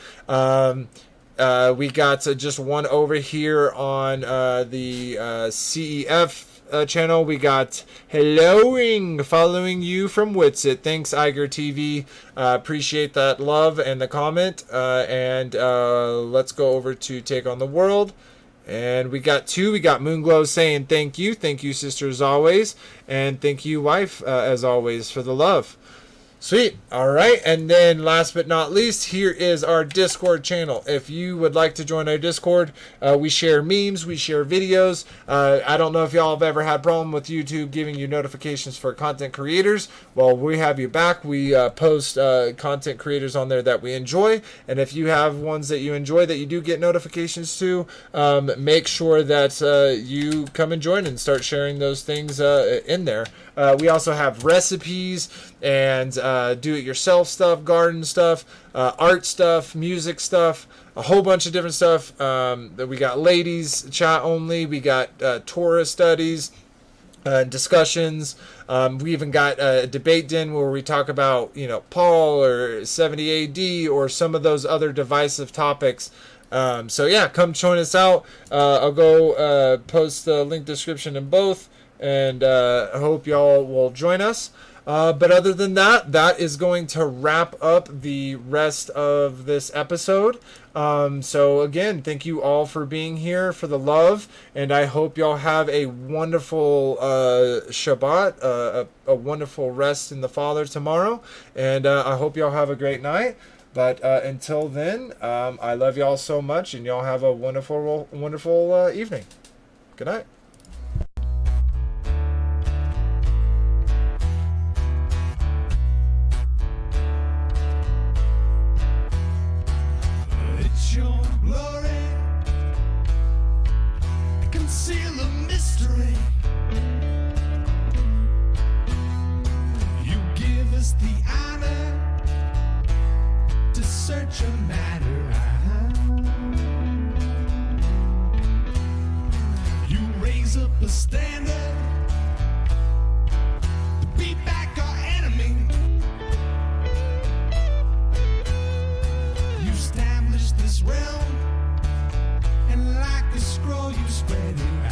We got just one over here on the C.E.F. Channel. We got helloing, following you from Witsit. Thanks, Iger TV. Appreciate that love and the comment. And let's go over to Take on the World. And we got two. We got Moonglow saying thank you. Thank you, sister, as always. And thank you, wife, as always, for the love. Sweet. All right. And then last but not least, here is our Discord channel. If you would like to join our Discord, we share memes, we share videos. I don't know if y'all have ever had a problem with YouTube giving you notifications for content creators. Well, we have you back. We post content creators on there that we enjoy. And if you have ones that you enjoy that you do get notifications to, make sure that you come and join and start sharing those things in there. We also have recipes and do-it-yourself stuff, garden stuff, art stuff, music stuff, a whole bunch of different stuff. We got ladies chat only. We got Torah studies, discussions. We even got a debate den where we talk about, Paul or 70 AD or some of those other divisive topics. So yeah, come join us out. I'll go post the link description in both. And I hope y'all will join us. But other than that, that is going to wrap up the rest of this episode. So again, thank you all for being here, for the love. And I hope y'all have a wonderful Shabbat, a wonderful rest in the Father tomorrow. And I hope y'all have a great night. But until then, I love y'all so much. And y'all have a wonderful, wonderful evening. Good night. It's your glory the standard to beat back our enemy. You established this realm, and like a scroll you spread it out.